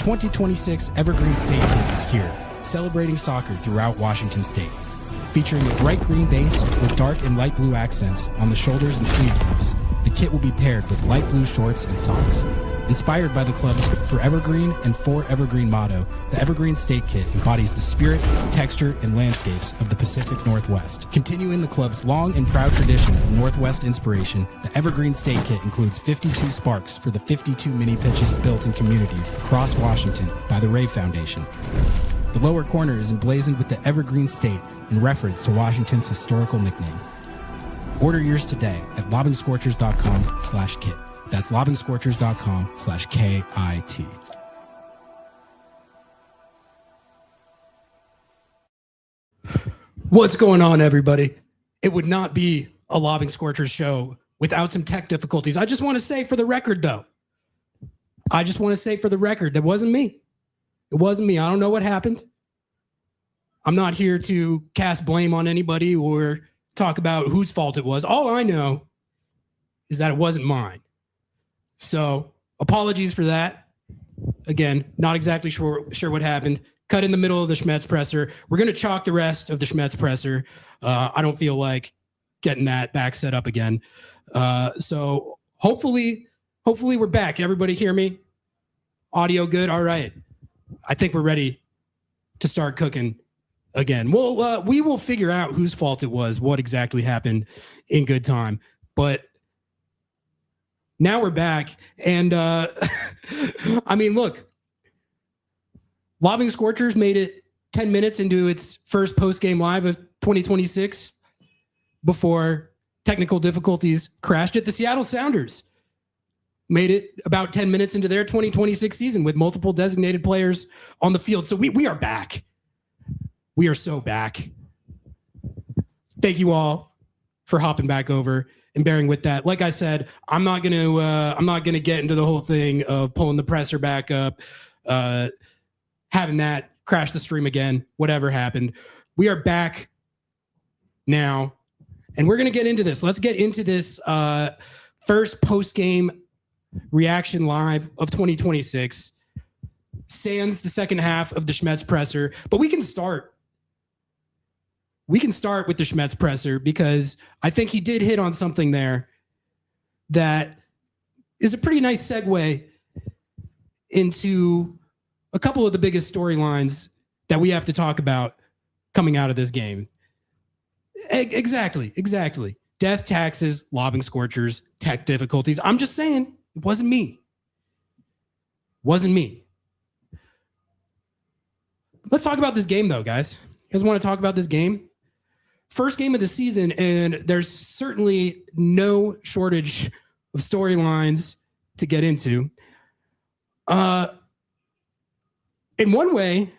2026 Evergreen State Kit is here, celebrating soccer throughout Washington State. Featuring a bright green base with dark and light blue accents on the shoulders and sleeve cuffs, the kit will be paired with light blue shorts and socks. Inspired by the club's Forever Green and For Evergreen motto, the Evergreen State Kit embodies the spirit, texture, and landscapes of the Pacific Northwest. Continuing the club's long and proud tradition of Northwest inspiration, the Evergreen State Kit includes 52 sparks for the 52 mini pitches built in communities across Washington by the Ray Foundation. The lower corner is emblazoned with the Evergreen State in reference to Washington's historical nickname. Order yours today at lobbingscorchers.com/kit. That's lobbingscorchers.com/KIT. What's going on, everybody? It would not be a Lobbing Scorchers show without some tech difficulties. I just want to say for the record, though, that wasn't me. It wasn't me. I don't know what happened. I'm not here to cast blame on anybody or talk about whose fault it was. All I know is that it wasn't mine. So apologies for that. Again, not exactly sure what happened. Cut in the middle of the Schmetz presser. We're going to chalk the rest of the Schmetz presser. I don't feel like getting that back set up again. So hopefully we're back. Everybody hear me? Audio good? All right. I think we're ready to start cooking again. Well, we will figure out whose fault it was, what exactly happened in good time. But now we're back. And I mean, look, Lobbing Scorchers made it 10 minutes into its first post-game live of 2026 before technical difficulties crashed it. The Seattle Sounders made it about 10 minutes into their 2026 season with multiple designated players on the field. So we are back. We are so back. Thank you all for hopping back over and bearing with that. Like I said, I'm not gonna get into the whole thing of pulling the presser back up, having that crash the stream again, whatever happened. We are back now, and we're gonna get into this. Let's get into this first post-game reaction live of 2026. Sans the second half of the Schmetz presser, but we can start with the Schmetz presser because I think he did hit on something there that is a pretty nice segue into a couple of the biggest storylines that we have to talk about coming out of this game. Exactly. Death, taxes, Lobbing Scorchers, tech difficulties. I'm just saying, it wasn't me. Let's talk about this game, though, guys. You guys want to talk about this game? First game of the season, and there's certainly no shortage of storylines to get into. In one way,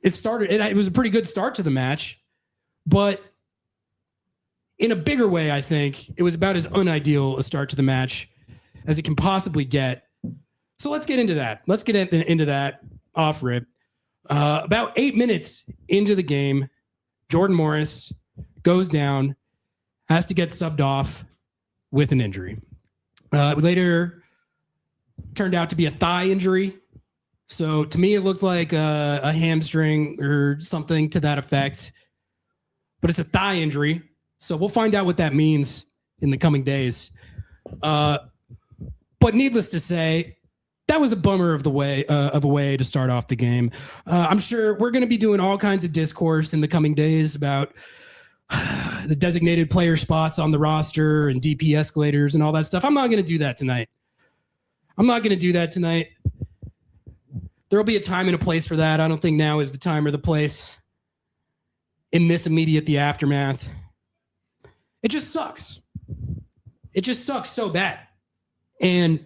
it was a pretty good start to the match, but in a bigger way, I think it was about as unideal a start to the match as it can possibly get. So let's get into that. Let's get into that off rip. About 8 minutes into the game, Jordan Morris goes down, has to get subbed off with an injury. Later turned out to be a thigh injury. So to me, it looked like a hamstring or something to that effect. But it's a thigh injury. So we'll find out what that means in the coming days. But needless to say, that was a bummer of a way to start off the game. I'm sure we're going to be doing all kinds of discourse in the coming days about the designated player spots on the roster and DP escalators and all that stuff. I'm not going to do that tonight. There'll be a time and a place for that. I don't think now is the time or the place in this the aftermath. It just sucks. It just sucks so bad. And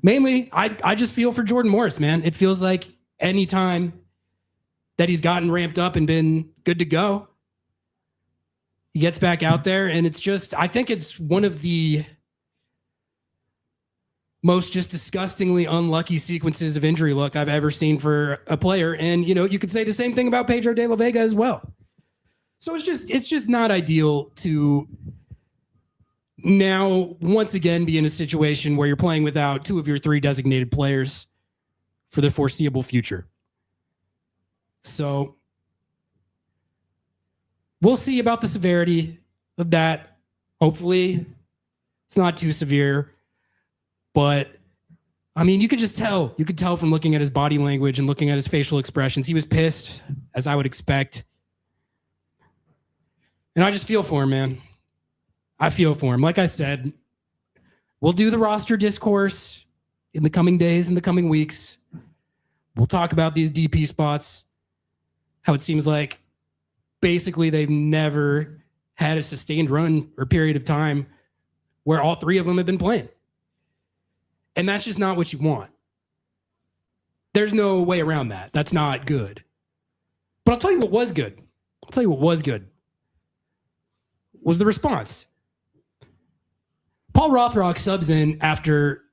mainly, I just feel for Jordan Morris, man. It feels like any time that he's gotten ramped up and been good to go, he gets back out there, and I think it's one of the most just disgustingly unlucky sequences of injury luck I've ever seen for a player. And, you could say the same thing about Pedro de la Vega as well. So it's just not ideal to now once again be in a situation where you're playing without two of your three designated players for the foreseeable future. So we'll see about the severity of that. Hopefully it's not too severe, but I mean, you could just tell. You could tell from looking at his body language and looking at his facial expressions. He was pissed, as I would expect. And I just feel for him, man. I feel for him. Like I said, we'll do the roster discourse in the coming days, in the coming weeks. We'll talk about these DP spots, how it seems like basically they've never had a sustained run or period of time where all three of them have been playing. And that's just not what you want. There's no way around that. That's not good. But I'll tell you what was good. Was the response. Paul Rothrock subs in after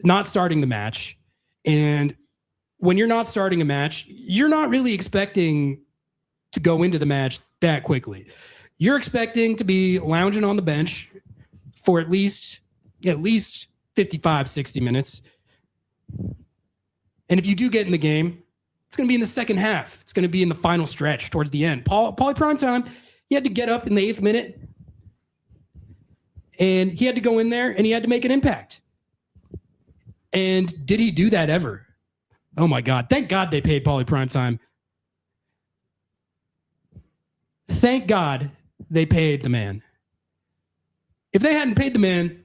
not starting the match. And when you're not starting a match, you're not really expecting to go into the match that quickly. You're expecting to be lounging on the bench for at least 55, 60 minutes. And if you do get in the game, it's going to be in the second half. It's going to be in the final stretch towards the end. Paulie Primetime, he had to get up in the 8th minute. And he had to go in there and he had to make an impact. And did he do that ever? Oh my God. Thank God they paid Paulie Primetime. Thank God they paid the man. If they hadn't paid the man,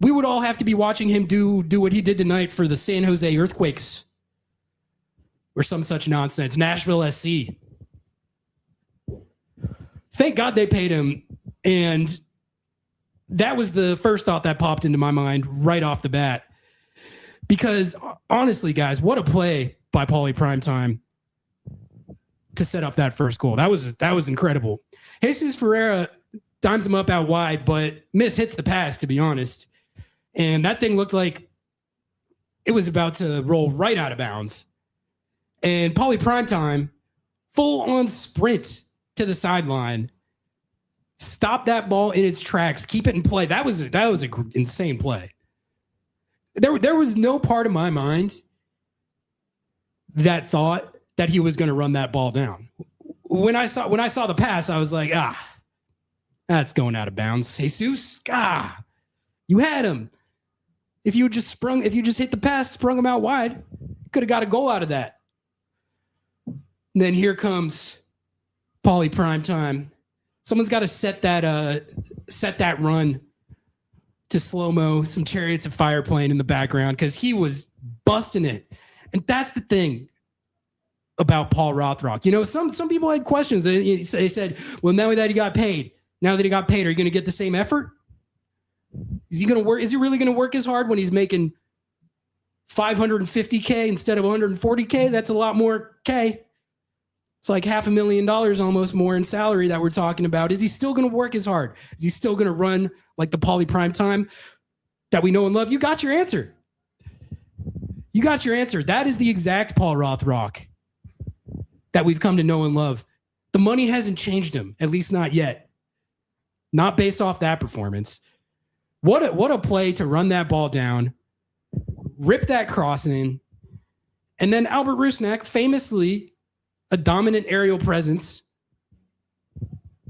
we would all have to be watching him do what he did tonight for the San Jose Earthquakes or some such nonsense. Nashville SC. Thank God they paid him. And that was the first thought that popped into my mind right off the bat. Because honestly, guys, what a play by Paulie Primetime to set up that first goal. That was incredible. Jesus Ferreira dimes him up out wide, but hits the pass, to be honest. And that thing looked like it was about to roll right out of bounds. And Paulie Primetime, full on sprint to the sideline, stop that ball in its tracks, keep it in play. That was an insane play. There was no part of my mind that thought that he was going to run that ball down. When I saw the pass, I was like, that's going out of bounds. Jesus, you had him. If you just hit the pass, sprung him out wide, could have got a goal out of that. And then here comes Paulie Primetime. Someone's got to set that run to slow-mo, some Chariots of Fire playing in the background because he was busting it. And that's the thing about Paul Rothrock. You know, some people had questions. They said, well, now that he got paid, are you going to get the same effort? Is he going to work? Is he really going to work as hard when he's making $550K instead of $140K? That's a lot more K. It's like $500,000 almost more in salary that we're talking about. Is he still going to work as hard? Is he still going to run like the Paulie Primetime that we know and love? You got your answer. That is the exact Paul Rothrock that we've come to know and love. The money hasn't changed him, at least not yet. Not based off that performance. What a play to run that ball down, rip that cross in, and then Albert Rusnak, famously a dominant aerial presence.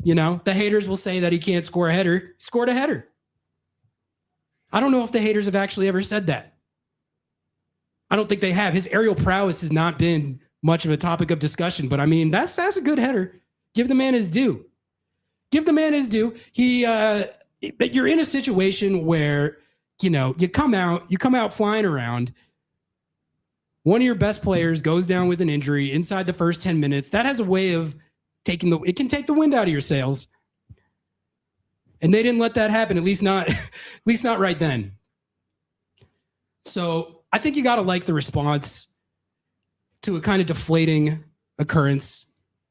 You know, the haters will say that he can't score a header. Scored a header. I don't know if the haters have actually ever said that. I don't think they have. His aerial prowess has not been much of a topic of discussion, but I mean, that's a good header. Give the man his due. You're in a situation where, you know, you come out flying around. One of your best players goes down with an injury inside the first 10 minutes. That has a way of it can take the wind out of your sails. And they didn't let that happen, at least not right then. So I think you got to like the response to a kind of deflating occurrence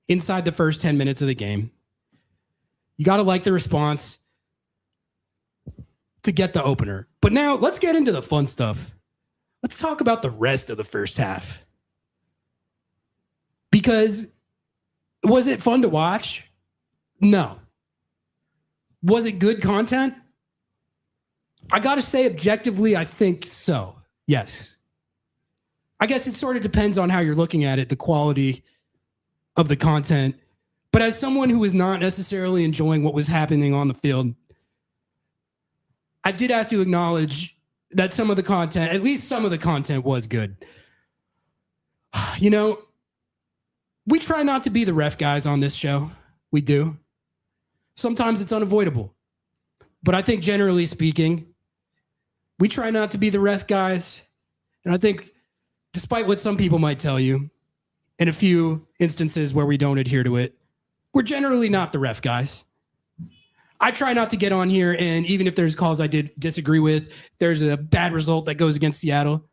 inside the first 10 minutes of the game. You got to like the response to get the opener. But now let's get into the fun stuff. Let's talk about the rest of the first half. Because was it fun to watch? No. Was it good content? I got to say objectively, I think so. Yes. I guess it sort of depends on how you're looking at it, the quality of the content. But as someone who was not necessarily enjoying what was happening on the field, I did have to acknowledge that some of the content, at least some of the content, was good. You know, we try not to be the ref guys on this show. We do. Sometimes it's unavoidable. But I think generally speaking, we try not to be the ref guys. And I think despite what some people might tell you, in a few instances where we don't adhere to it, we're generally not the ref guys. I try not to get on here, and even if there's calls I did disagree with, there's a bad result that goes against Seattle,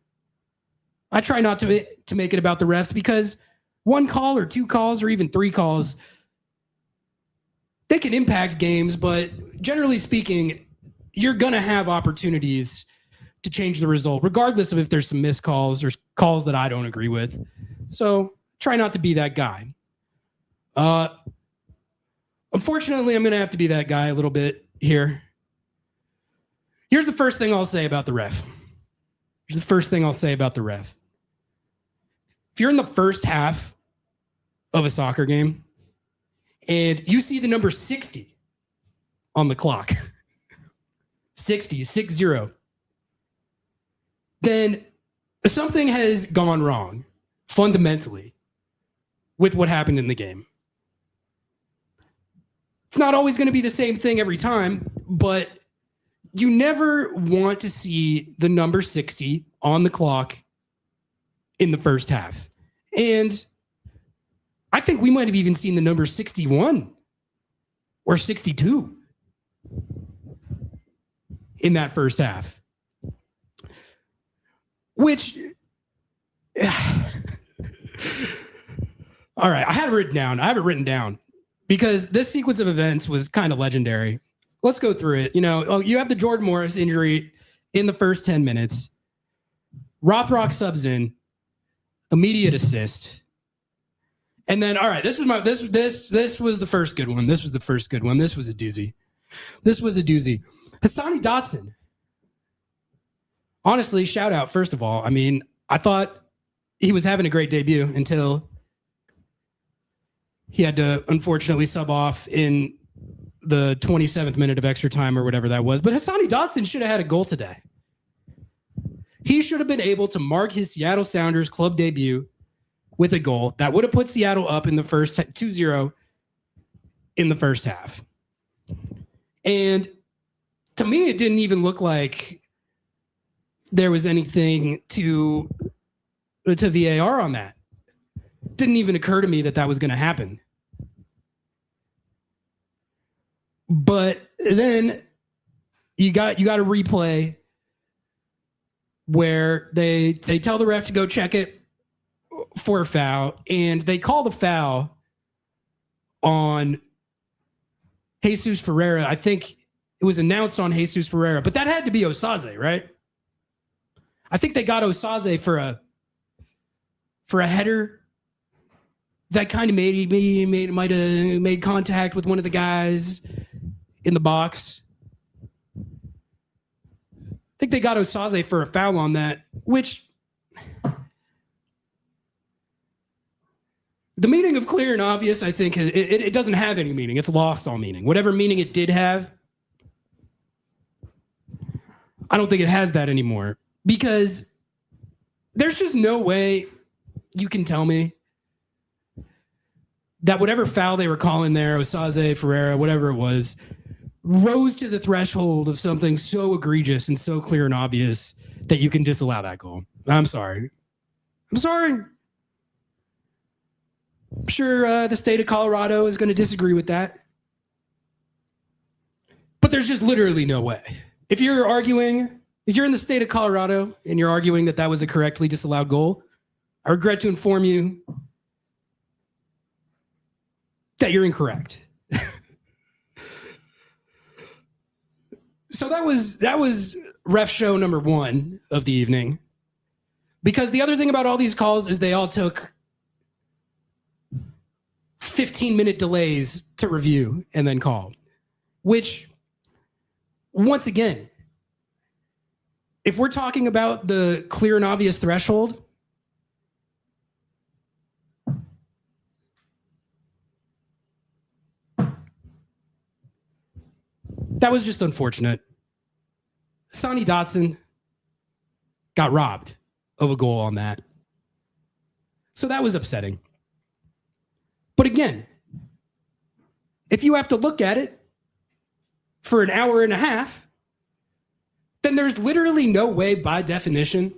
I try not to make it about the refs, because one call or two calls or even three calls, they can impact games, but generally speaking, you're going to have opportunities to change the result, regardless of if there's some missed calls or calls that I don't agree with. So try not to be that guy. Unfortunately, I'm going to have to be that guy a little bit here. Here's the first thing I'll say about the ref. If you're in the first half of a soccer game and you see the number 60 on the clock, 60, then something has gone wrong fundamentally with what happened in the game. It's not always going to be the same thing every time, but you never want to see the number 60 on the clock in the first half. And I think we might have even seen the number 61 or 62 in that first half. Which, all right, I have it written down because this sequence of events was kind of legendary. Let's go through it. You know, you have the Jordan Morris injury in the first 10 minutes. Rothrock subs in, immediate assist. And then, all right, this was the first good one. This was the first good one. This was a doozy. Hassani Dotson. Honestly, shout out, first of all. I mean, I thought he was having a great debut until he had to unfortunately sub off in the 27th minute of extra time or whatever that was. But Hassani Dotson should have had a goal today. He should have been able to mark his Seattle Sounders club debut with a goal that would have put Seattle up in the first 2-0 in the first half. And to me, it didn't even look like there was anything to VAR on that. Didn't even occur to me that was going to happen. But then you got a replay where they tell the ref to go check it for a foul, and they call the foul on Jesus Ferreira. I think it was announced on Jesus Ferreira, but that had to be Osaze, right? I think they got Osaze for a header that kind of might have made contact with one of the guys in the box. I think they got Osaze for a foul on that, which the meaning of clear and obvious, I think, it doesn't have any meaning. It's lost all meaning. Whatever meaning it did have, I don't think it has that anymore, because there's just no way you can tell me that whatever foul they were calling there, Osaze, Ferreira, whatever it was, rose to the threshold of something so egregious and so clear and obvious that you can disallow that goal. I'm sorry. I'm sure the state of Colorado is going to disagree with that. But there's just literally no way. If you're in the state of Colorado and you're arguing that was a correctly disallowed goal, I regret to inform you that you're incorrect. So that was ref show number 1 of the evening. Because the other thing about all these calls is they all took 15-minute delays to review and then call. Which, once again, if we're talking about the clear and obvious threshold, That was just unfortunate. Sonny Dotson got robbed of a goal on that. So that was upsetting. But again, if you have to look at it for an hour and a half, then there's literally no way by definition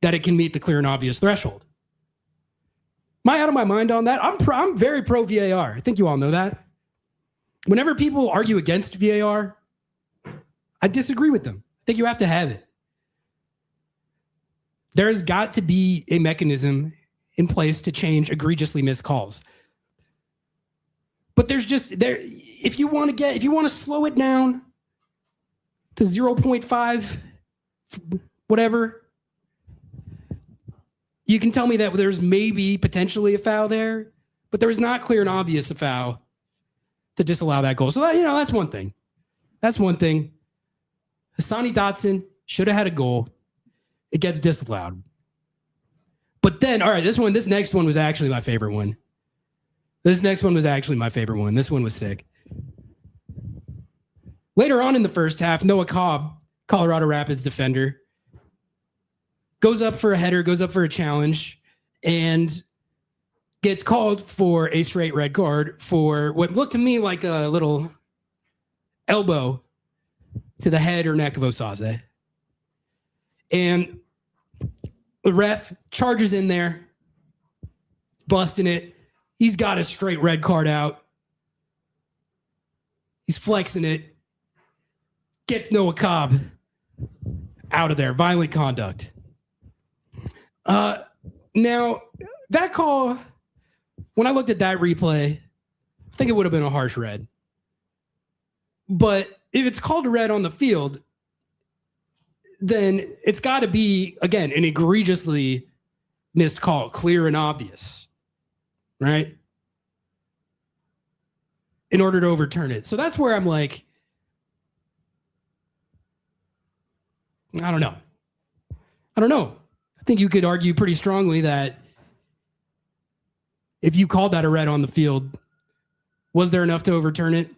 that it can meet the clear and obvious threshold. Am I out of my mind on that? I'm very pro VAR. I think you all know that. Whenever people argue against VAR, I disagree with them. I think you have to have it. There's got to be a mechanism in place to change egregiously missed calls. But there's just there if you want to slow it down to 0.5 whatever, you can tell me that there's maybe potentially a foul there, but there was not clear and obvious a foul to disallow that goal. So that's one thing. That's one thing. Hassani Dotson should have had a goal. It gets disallowed. But then, all right, this next one was actually my favorite one. This one was sick. Later on in the first half, Noah Cobb, Colorado Rapids defender, goes up for a header, goes up for a challenge, and gets called for a straight red card for what looked to me like a little elbow to the head or neck of Osaze. And the ref charges in there, busting it. He's got a straight red card out. He's flexing it. Gets Noah Cobb out of there. Violent conduct. Now, that call, when I looked at that replay, I think it would have been a harsh red. But if it's called a red on the field, then it's got to be, again, an egregiously missed call, clear and obvious, right? In order to overturn it. So that's where I'm like, I don't know. I think you could argue pretty strongly that if you called that a red on the field, was there enough to overturn it?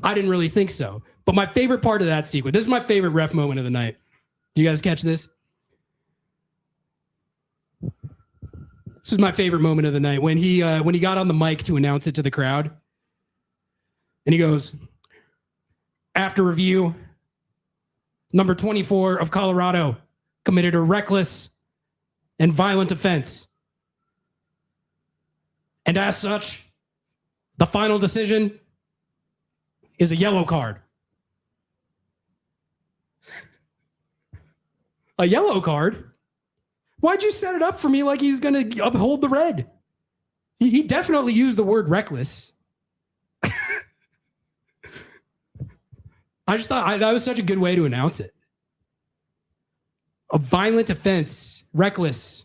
I didn't really think so. But my favorite part of that sequence, this is my favorite ref moment of the night. Do you guys catch this? This was my favorite moment of the night when he got on the mic to announce it to the crowd. And he goes, after review, number 24 of Colorado committed a reckless and violent offense. And as such, the final decision is a yellow card. A yellow card? Why'd you set it up for me like he's going to uphold the red? He definitely used the word reckless. I just thought that was such a good way to announce it. A violent offense, reckless.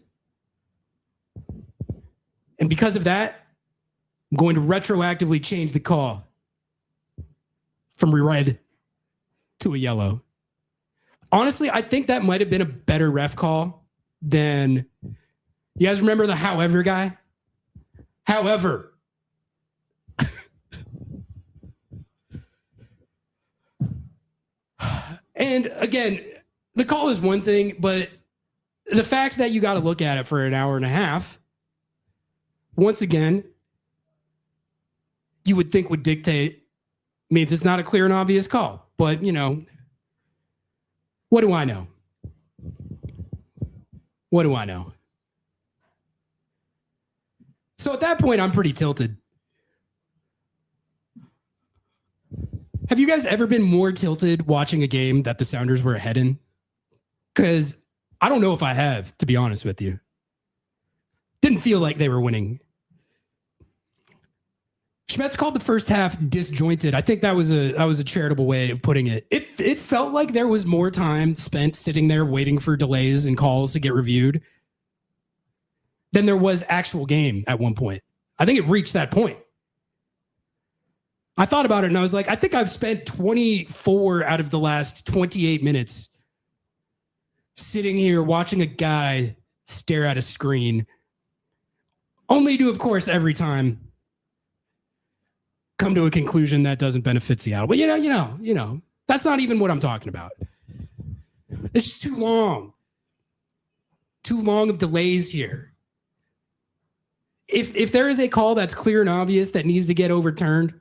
And because of that, I'm going to retroactively change the call from red to a yellow. Honestly, I think that might have been a better ref call than, you guys remember the however guy? However. And again, the call is one thing, but the fact that you got to look at it for an hour and a half, once again, you would think would dictate means it's not a clear and obvious call. But, what do I know? What do I know? So at that point, I'm pretty tilted. Have you guys ever been more tilted watching a game that the Sounders were ahead in? Because I don't know if I have, to be honest with you. Didn't feel like they were winning. Schmetz called the first half disjointed. I think that was a charitable way of putting it. It felt like there was more time spent sitting there waiting for delays and calls to get reviewed than there was actual game at one point. I think it reached that point. I thought about it and I was like, I think I've spent 24 out of the last 28 minutes sitting here watching a guy stare at a screen, only to, of course, every time come to a conclusion that doesn't benefit Seattle. But you know, that's not even what I'm talking about. It's just too long of delays here. If there is a call that's clear and obvious that needs to get overturned,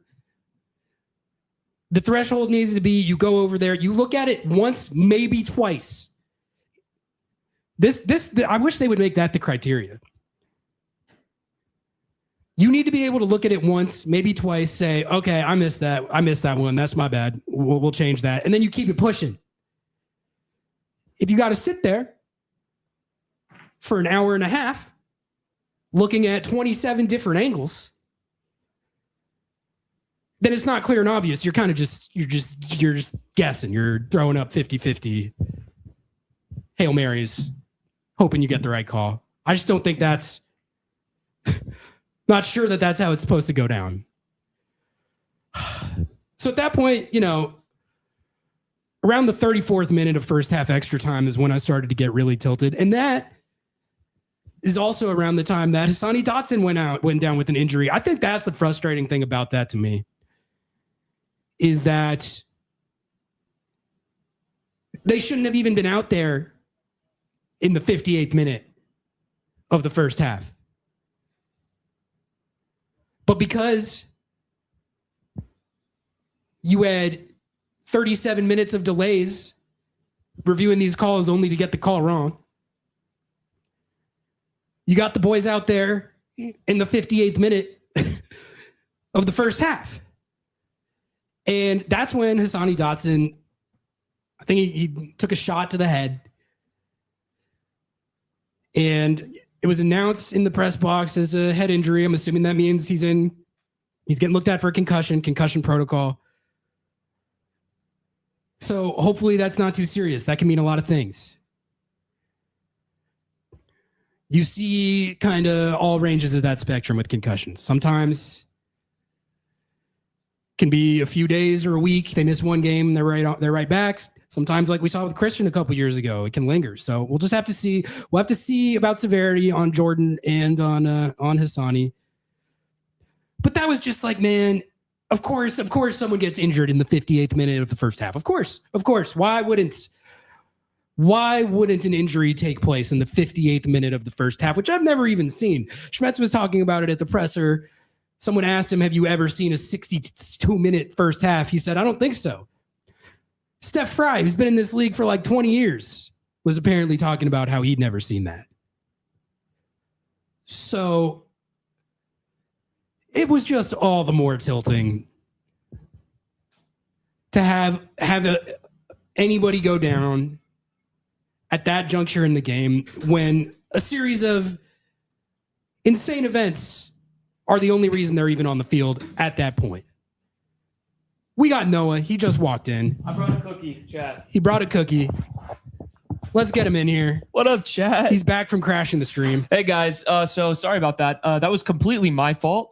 the threshold needs to be you go over there, you look at it once, maybe twice. I wish they would make that the criteria. You need to be able to look at it once, maybe twice, say, okay, I missed that one. That's my bad. We'll change that. And then you keep it pushing. If you got to sit there for an hour and a half, looking at 27 different angles, then it's not clear and obvious. You're kind of you're just guessing. You're throwing up 50-50 Hail Marys, hoping you get the right call. I just don't think that's not sure that that's how it's supposed to go down. So at that point, you know, around the 34th minute of first half extra time is when I started to get really tilted. And that is also around the time that Hassani Dotson went down with an injury. I think that's the frustrating thing about that to me, is that they shouldn't have even been out there in the 58th minute of the first half. But because you had 37 minutes of delays reviewing these calls only to get the call wrong, you got the boys out there in the 58th minute of the first half. And that's when Hassani Dotson, I think he took a shot to the head. And it was announced in the press box as a head injury. I'm assuming that means he's getting looked at for a concussion protocol. So hopefully that's not too serious. That can mean a lot of things. You see kind of all ranges of that spectrum with concussions. Sometimes can be a few days or a week. They miss one game and they're right back. Sometimes, like we saw with Christian a couple years ago, it can linger. So we'll just have to see. We'll have to see about severity on Jordan and on Hassani. But that was just like, man, of course someone gets injured in the 58th minute of the first half. Of course. Why wouldn't an injury take place in the 58th minute of the first half, which I've never even seen? Schmetz was talking about it at the presser. Someone asked him, have you ever seen a 62-minute first half? He said, I don't think so. Steph Fry, who's been in this league for like 20 years, was apparently talking about how he'd never seen that. So it was just all the more tilting to have anybody go down at that juncture in the game when a series of insane events are the only reason they're even on the field at that point. We got Noah. He just walked in. I brought a cookie, Chad. He brought a cookie. Let's get him in here. What up, Chad? He's back from crashing the stream. Hey, guys. So sorry about that. That was completely my fault.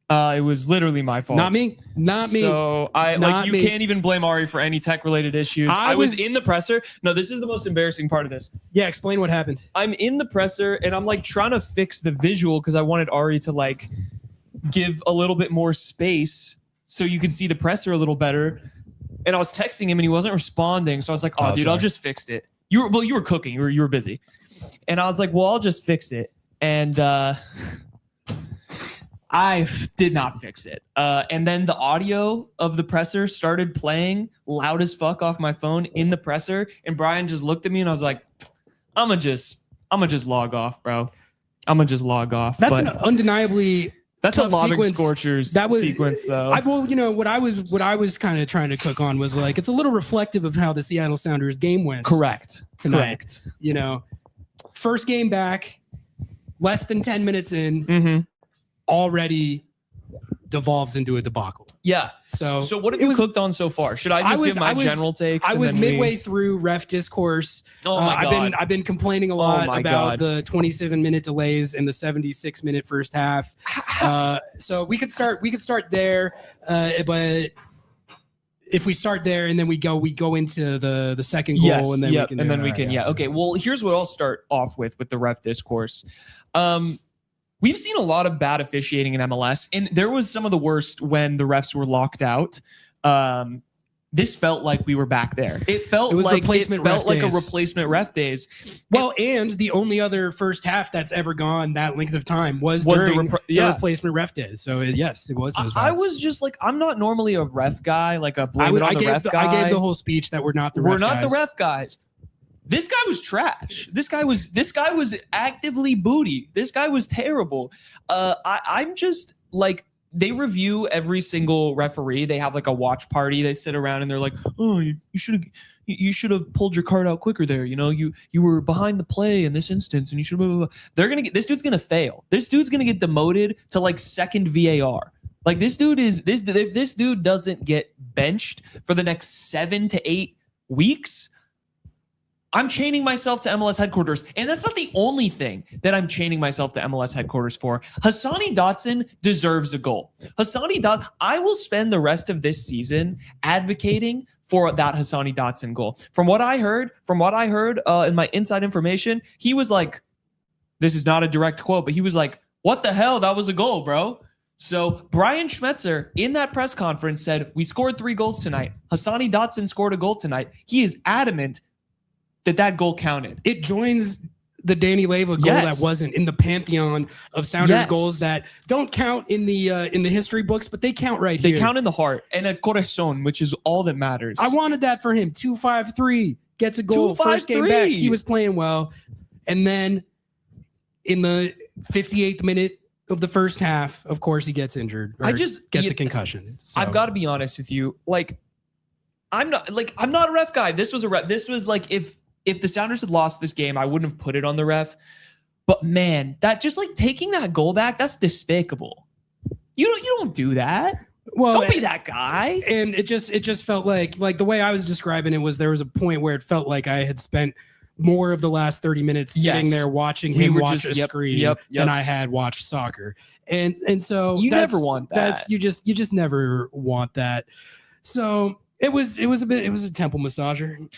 It was literally my fault. Not me. So you can't even blame Ari for any tech-related issues. I was in the presser. No, this is the most embarrassing part of this. Yeah, explain what happened. I'm in the presser, and I'm like trying to fix the visual because I wanted Ari to like give a little bit more space so you could see the presser a little better. And I was texting him and he wasn't responding. So I was like, oh dude, sorry. I'll just fix it. You were cooking. You were busy. And I was like, well, I'll just fix it. And I did not fix it. And then the audio of the presser started playing loud as fuck off my phone in the presser. And Brian just looked at me and I was like, I'm gonna just log off, bro. I'm gonna just log off. That's an undeniably That's a Lobbing Scorchers sequence, though. What I was kind of trying to cook on was like, it's a little reflective of how the Seattle Sounders game went. Correct. Tonight. You know, first game back, less than 10 minutes in, already devolves into a debacle. Yeah. So what have you cooked on so far? Should I just give my general takes? I was midway through ref discourse. Oh my God. I've been complaining a lot about the 27-minute delays in the 76-minute first half. So we could start there, but if we start there and then we go into the second goal and then we can. Okay. Well, here's what I'll start off with the ref discourse. we've seen a lot of bad officiating in MLS, and there was some of the worst when the refs were locked out. This felt like we were back there. It felt like a replacement ref days. Well, and the only other first half that's ever gone that length of time was during the replacement ref days. So yes, it was those. I was just like, I'm not normally a ref guy, like a blame it on the ref guy. I gave the whole speech that we're not the ref guys. This guy was trash. This guy was actively booty. This guy was terrible. I'm just like, they review every single referee. They have like a watch party. They sit around and they're like, "Oh, you should have pulled your card out quicker there. You know, you were behind the play in this instance, and you should." Blah, blah, blah. They're gonna get this dude's gonna fail. This dude's gonna get demoted to like second VAR. Like this dude if this dude doesn't get benched for the next 7 to 8 weeks, I'm chaining myself to MLS headquarters. And that's not the only thing that I'm chaining myself to MLS headquarters for. Hassani Dotson deserves a goal. I will spend the rest of this season advocating for that Hassani Dotson goal. From what I heard in my inside information, he was like, this is not a direct quote, but he was like, what the hell? That was a goal, bro. So Brian Schmetzer in that press conference said, we scored 3 goals tonight. Hassani Dotson scored a goal tonight. He is adamant that goal counted. It joins the Danny Leyva goal that wasn't in the pantheon of Sounders goals that don't count in the history books, but they count here. They count in the heart and a corazón, which is all that matters. I wanted that for him. 2-5-3 gets a goal. First game back, he was playing well, and then in the 58th minute of the first half, of course, he gets injured. Gets a concussion. So. I've got to be honest with you. Like, I'm not a ref guy. This was like if the Sounders had lost this game, I wouldn't have put it on the ref. But man, that just like taking that goal back, that's despicable. You don't do that. Well, don't be that guy. And it just felt like the way I was describing it was there was a point where it felt like I had spent more of the last 30 minutes sitting there watching him watch a screen than I had watched soccer. And so you never want that. You just never want that. So It was a temple massager.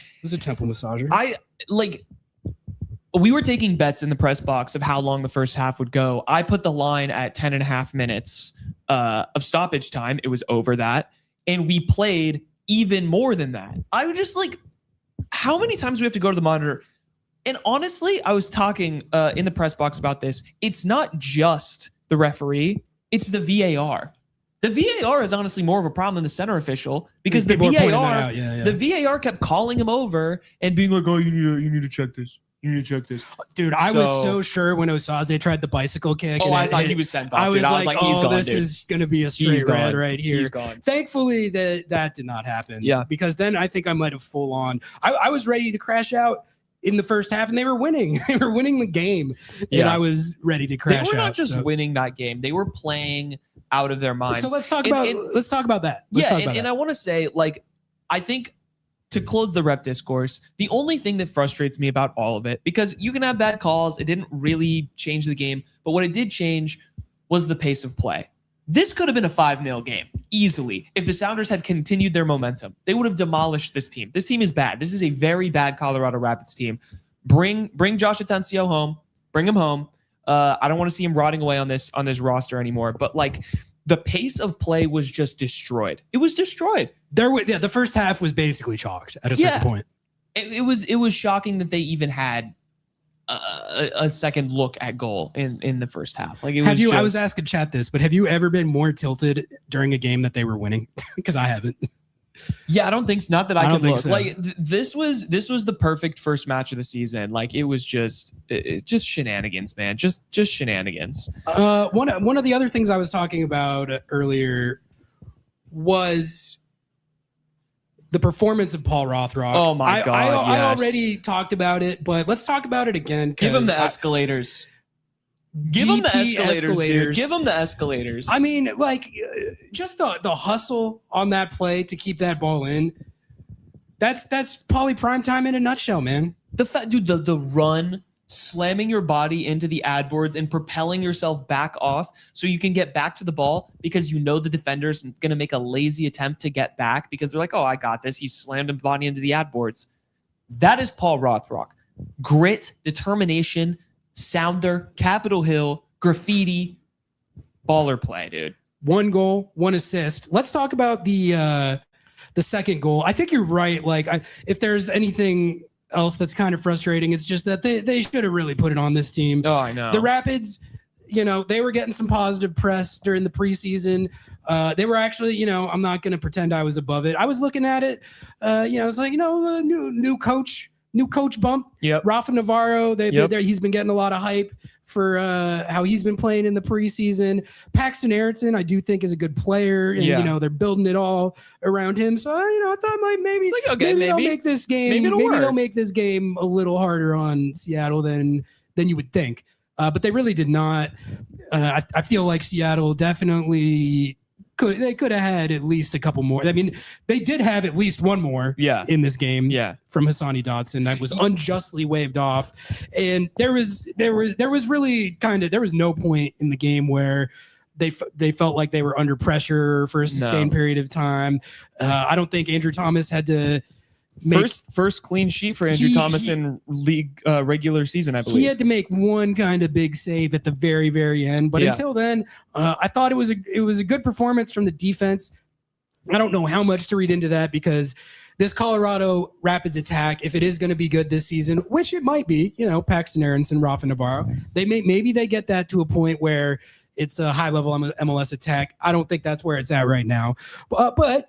We were taking bets in the press box of how long the first half would go. I put the line at 10 and a half minutes of stoppage time. It was over that. And we played even more than that. I was just like, how many times do we have to go to the monitor? And honestly, I was talking in the press box about this. It's not just the referee. It's the VAR. The VAR is honestly more of a problem than the center official because the VAR kept calling him over and being like, "Oh, you need to check this. You need to check this." Dude, I was so sure when Osaze tried the bicycle kick. Oh, I thought he was sent off. I was like, he's gone, this is going to be a straight red right here. He's gone. Thankfully, that did not happen. Yeah. Because then I think I might have full on. I was ready to crash out in the first half, and they were winning. They were winning the game, and I was ready to crash out. They were not just winning that game. They were playing out of their minds. So let's talk about that. And I want to say, like, I think to close the ref discourse, the only thing that frustrates me about all of it, because you can have bad calls, it didn't really change the game, but what it did change was the pace of play. This could have been a 5-0 game easily if the Sounders had continued their momentum. They would have demolished this team. This team is bad. This is a very bad Colorado Rapids team. Bring Josh Atencio home. Bring him home. I don't want to see him rotting away on this roster anymore. But like the pace of play was just destroyed. It was destroyed. The first half was basically chalked at a certain point. It was shocking that they even had a second look at goal in the first half. Like I was asking chat this, but have you ever been more tilted during a game that they were winning? Because I haven't. Yeah, I don't think so. Not that I can look. So. Like this was the perfect first match of the season. Like it was just shenanigans, man. Just shenanigans. One of the other things I was talking about earlier was the performance of Paul Rothrock. Oh my God! I already talked about it, but let's talk about it again. Give him the escalators. Give them the escalators, dude. Give them the escalators. I mean, like, just the hustle on that play to keep that ball in. That's Pauly Primetime in a nutshell, man. The fact, dude, the run, slamming your body into the ad boards and propelling yourself back off so you can get back to the ball because you know the defender's going to make a lazy attempt to get back because they're like, oh, I got this. He slammed his body into the ad boards. That is Paul Rothrock. Grit, determination, Sounder, Capitol Hill, graffiti, baller play, dude. 1 goal, 1 assist. Let's talk about the second goal. I think you're right. Like, if there's anything else that's kind of frustrating, it's just that they should have really put it on this team. Oh, I know. The Rapids, they were getting some positive press during the preseason. They were actually, I'm not going to pretend I was above it. I was looking at it. It's like, new coach bump. Yep. Rafa Navarro. He's been getting a lot of hype for how he's been playing in the preseason. Paxton Aronson, I do think, is a good player, and they're building it all around him. So I thought maybe they'll make this game. Maybe they'll make this game a little harder on Seattle than you would think. But they really did not. I feel like Seattle definitely could have had at least a couple more. I mean, they did have at least one more in this game from Hassani Dotson that was unjustly waved off. And there was really there was no point in the game where they felt like they were under pressure for a sustained period of time. I don't think Andrew Thomas had to first clean sheet for Andrew Thomas in league regular season, I believe. He had to make one kind of big save at the very, very end. But until then, I thought it was a good performance from the defense. I don't know how much to read into that, because this Colorado Rapids attack, if it is going to be good this season, which it might be, Paxton Aronson, Rafa Navarro, maybe they get that to a point where it's a high level MLS attack. I don't think that's where it's at right now. But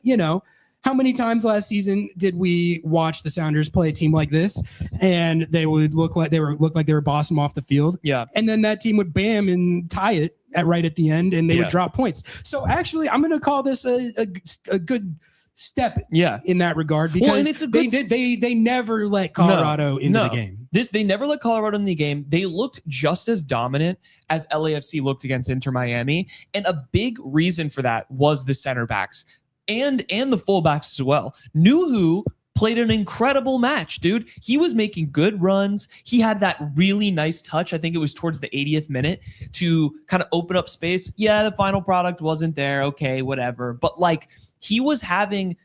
how many times last season did we watch the Sounders play a team like this, and they would look like they were bossing them off the field? Yeah. And then that team would bam and tie it right at the end, and they would drop points. So actually, I'm going to call this a good step in that regard, because they never let Colorado into the game. They never let Colorado in the game. They looked just as dominant as LAFC looked against Inter Miami, and a big reason for that was the center backs. And the fullbacks as well. Nuhu played an incredible match, dude. He was making good runs. He had that really nice touch. I think it was towards the 80th minute to kind of open up space. Yeah, the final product wasn't there. Okay, whatever. But he was having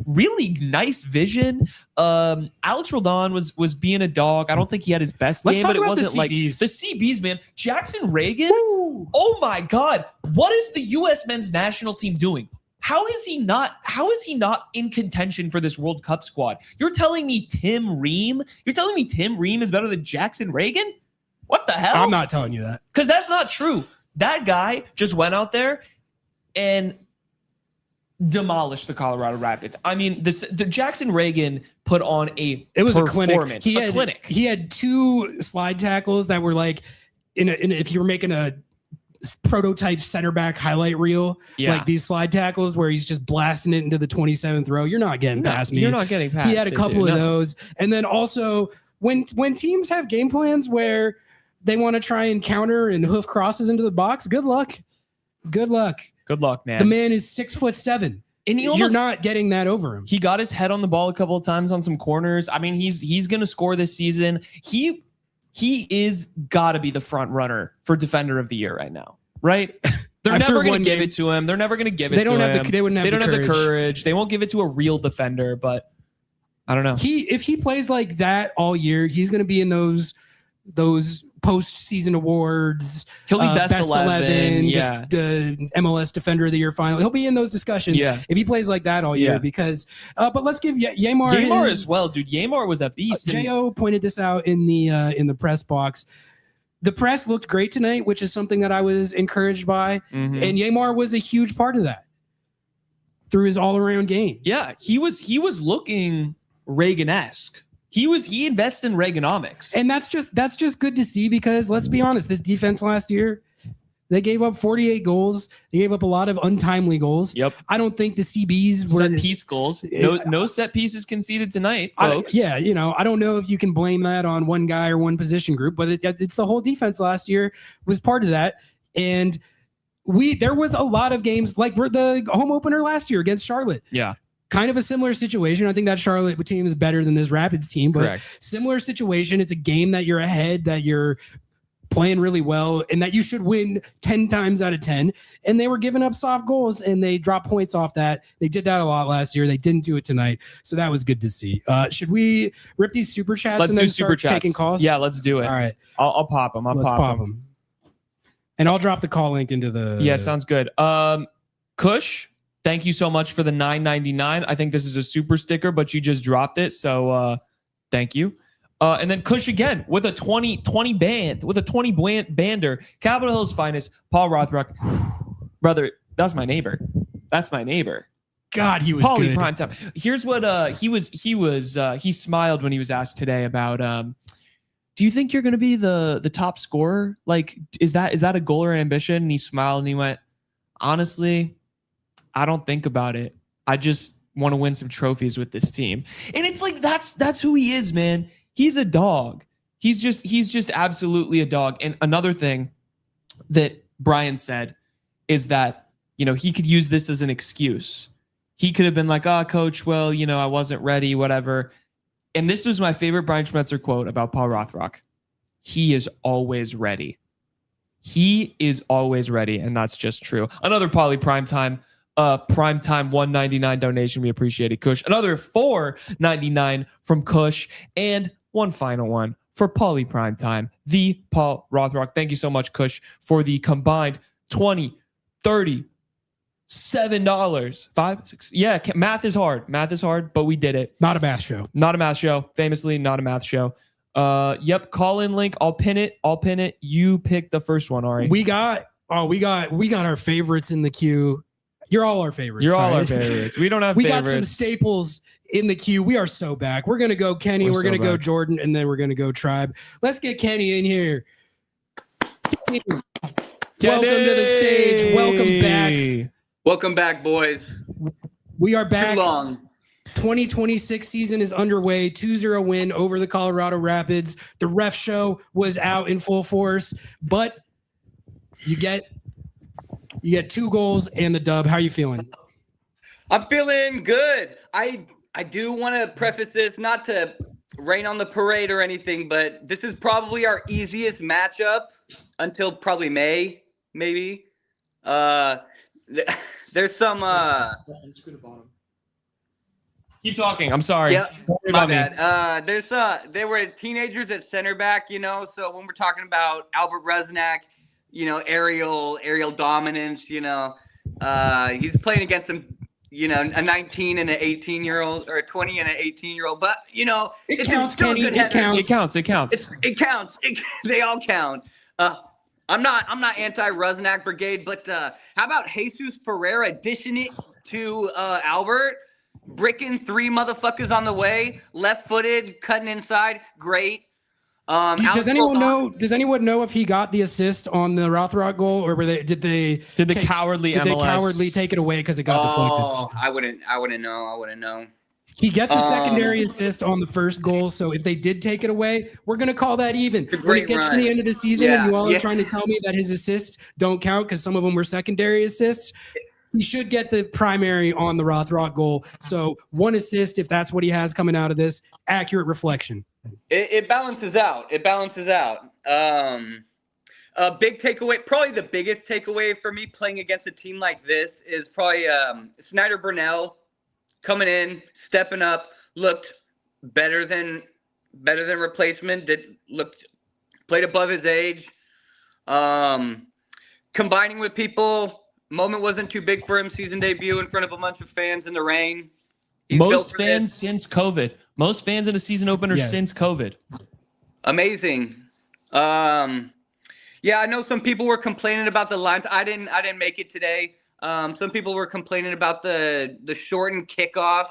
really nice vision. Alex Roldan was being a dog. I don't think he had his best game, but it wasn't like the CBs, man. Jackson Reagan. Woo. Oh my God. What is the U.S. men's national team doing? How is he not in contention for this World Cup squad? You're telling me Tim Ream? You're telling me Tim Ream is better than Jackson Reagan? What the hell? I'm not telling you that. Because that's not true. That guy just went out there and demolished the Colorado Rapids. I mean, the Jackson Reagan put on a clinic. He had 2 slide tackles that were like if you were making a prototype center back highlight reel, like these slide tackles where he's just blasting it into the 27th row. You're not getting past me. You're not getting past. He had a couple of those. And then also when teams have game plans where they want to try and counter and hoof crosses into the box, good luck, man. The man is 6'7", and you're not getting that over him. He got his head on the ball a couple of times on some corners. I mean, he's going to score this season. He is got to be the front runner for Defender of the Year right now, right? They're never going to give it to him. They're never going to give it to him. They don't have the courage. They won't give it to a real defender, but I don't know. If he plays like that all year, he's going to be in those postseason awards. He'll be best 11, MLS Defender of the Year final. He'll be in those discussions if he plays like that all year. Because, but let's give Yamar as well, dude. Yamar was a beast. Jo pointed this out in the press box. The press looked great tonight, which is something that I was encouraged by, and Yamar was a huge part of that through his all-around game. Yeah, he was looking Reagan-esque. He invested in Reaganomics. And that's just good to see, because let's be honest, this defense last year, they gave up 48 goals. They gave up a lot of untimely goals. Yep. I don't think the CBs were set piece goals. No set pieces conceded tonight, folks. I don't know if you can blame that on one guy or one position group, but it's the whole defense last year was part of that. And there was a lot of games like the home opener last year against Charlotte. Yeah. Kind of a similar situation. I think that Charlotte team is better than this Rapids team, but similar situation. It's a game that you're ahead, that you're playing really well, and that you should win 10 times out of 10. And they were giving up soft goals, and they dropped points off that. They did that a lot last year. They didn't do it tonight, so that was good to see. Should we rip these super chats and then start taking calls? Yeah, let's do it. All right, I'll pop them. Let's pop them. And I'll drop the call link into the. Yeah, sounds good. Kush, thank you so much for the $9.99. I think this is a super sticker, but you just dropped it, so thank you. And then Kush again with a 20 bander. Capitol Hill's finest, Paul Rothrock. Brother, that's my neighbor. God, he was Paulie good. Primetime. Here's what he smiled when he was asked today about do you think you're going to be the top scorer? Like, is that a goal or an ambition? And he smiled and he went, honestly, I don't think about it. I just want to win some trophies with this team. And it's like, that's who he is, man. He's a dog. He's just absolutely a dog. And another thing that Brian said is that, he could use this as an excuse. He could have been like, coach, well, I wasn't ready, whatever. And this was my favorite Brian Schmetzer quote about Paul Rothrock. He is always ready. He is always ready. And that's just true. Another Paulie Primetime $1.99 donation. We appreciate it, Kush. Another $4.99 from Kush. And one final one for Paulie Primetime, the Paul Rothrock. Thank you so much, Kush, for the combined $20, $30, $7, 5, 6. Yeah, math is hard, but we did it. Not a math show. Famously not a math show. Yep, call in link. I'll pin it. You pick the first one, Ari. We got our favorites in the queue. You're all our favorites. All our favorites. We don't have favorites. We got some staples in the queue. We are so back. We're gonna go Kenny, we're gonna go Jordan, and then we're gonna go Tribe. Let's get Kenny in here. Kenny. Welcome to the stage. Welcome back. Welcome back, boys. We are back. Too long. 2026 season is underway. 2-0 win over the Colorado Rapids. The ref show was out in full force, but you get 2 goals and the dub. How are you feeling? I'm feeling good. I do want to preface this, not to rain on the parade or anything, but this is probably our easiest matchup until probably May, maybe. There's some keep talking. I'm sorry. Yeah, my bad. There were teenagers at center back, so when we're talking about Albert Resnack, aerial dominance, he's playing against some, a 19 and an 18-year-old or a 20 and an 18-year-old, but it counts, still Kenny. good. It counts. It counts. It counts. They all count. I'm not anti-Rusnak Brigade, but how about Jesus Ferreira dishing it to Albert, bricking 3 motherfuckers on the way, left-footed, cutting inside, great. Does anyone know if he got the assist on the Rothrock goal, or did they cowardly take it away because it got deflected? Oh, I wouldn't know. He gets a secondary assist on the first goal, so if they did take it away, we're going to call that even. When it gets to the end of the season and you all are trying to tell me that his assists don't count because some of them were secondary assists, he should get the primary on the Rothrock goal. So 1 assist, if that's what he has coming out of this, accurate reflection. It balances out. A big takeaway, probably the biggest takeaway for me playing against a team like this is probably Snyder Burnell coming in, stepping up, looked better than replacement. Played above his age. Combining with people, moment wasn't too big for him. Season debut in front of a bunch of fans in the rain. Most fans since COVID. Most fans in a season opener since COVID. Amazing. Yeah, I know some people were complaining about the lines. I didn't make it today. Some people were complaining about the shortened kickoff,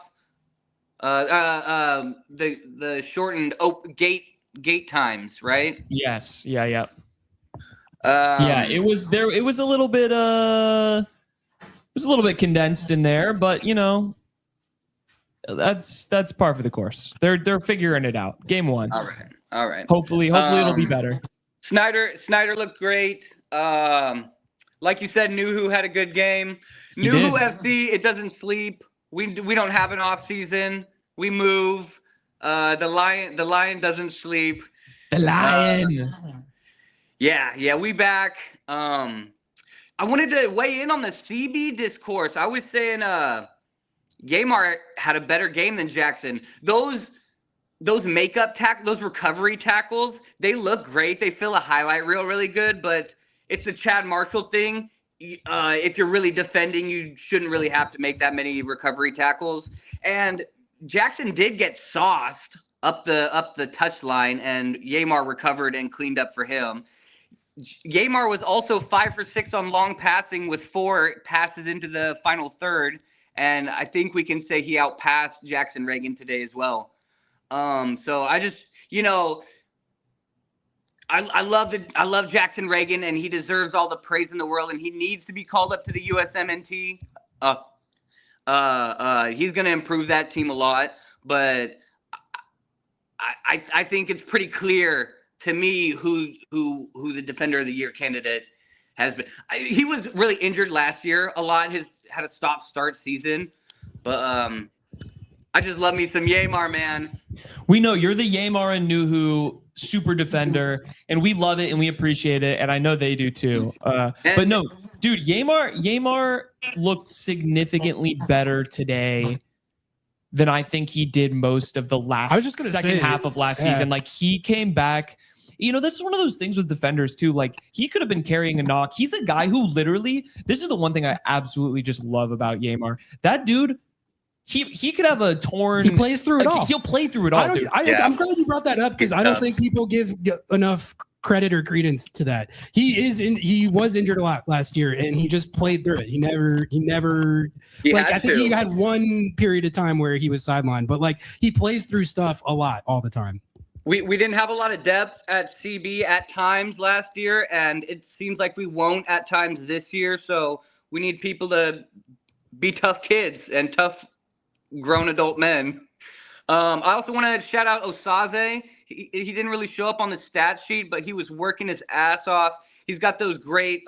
the shortened gate times, right? Yes. Yeah. It was there. It was a little bit condensed in there, but that's par for the course. They're figuring it out. Game 1. All right. Hopefully it'll be better. Snyder looked great. Like you said, Nuhu had a good game. Nuhu FC, it doesn't sleep. We don't have an off season. We move. The lion doesn't sleep. The lion. Yeah, we back. I wanted to weigh in on the CB discourse. I was saying Gaymar had a better game than Jackson. Those makeup those recovery tackles, they look great. They fill a highlight reel really good, but it's a Chad Marshall thing. If you're really defending, you shouldn't really have to make that many recovery tackles. And Jackson did get sauced up the touchline, and Yamar recovered and cleaned up for him. Yamar was also 5 for 6 on long passing with 4 passes into the final third. And I think we can say he outpassed Jackson Reagan today as well. So I just, I love Jackson Reagan, and he deserves all the praise in the world, and he needs to be called up to the USMNT. He's going to improve that team a lot, but I think it's pretty clear to me who the Defender of the Year candidate has been. He was really injured last year a lot. Had a stop-start season, but I just love me some Yamar, man. We know you're the Yamar and Nuhu super defender, and we love it and we appreciate it, and I know they do too. But no, dude, Yamar looked significantly better today than I think he did most of the second half of last season. Like, he came back. This is one of those things with defenders too. Like, he could have been carrying a knock. He's a guy who literally, this is the one thing I absolutely just love about Yamar. That dude, he could have a torn. He plays through it all. He'll play through it all. I'm glad you brought that up, because I don't think people give enough credit or credence to that. He was injured a lot last year, and he just played through it. He never. I think he had one period of time where he was sidelined, but like, he plays through stuff a lot all the time. We didn't have a lot of depth at CB at times last year, and it seems like we won't at times this year. So we need people to be tough kids and tough grown adult men. I also want to shout out Osaze. He didn't really show up on the stat sheet, but he was working his ass off. He's got those great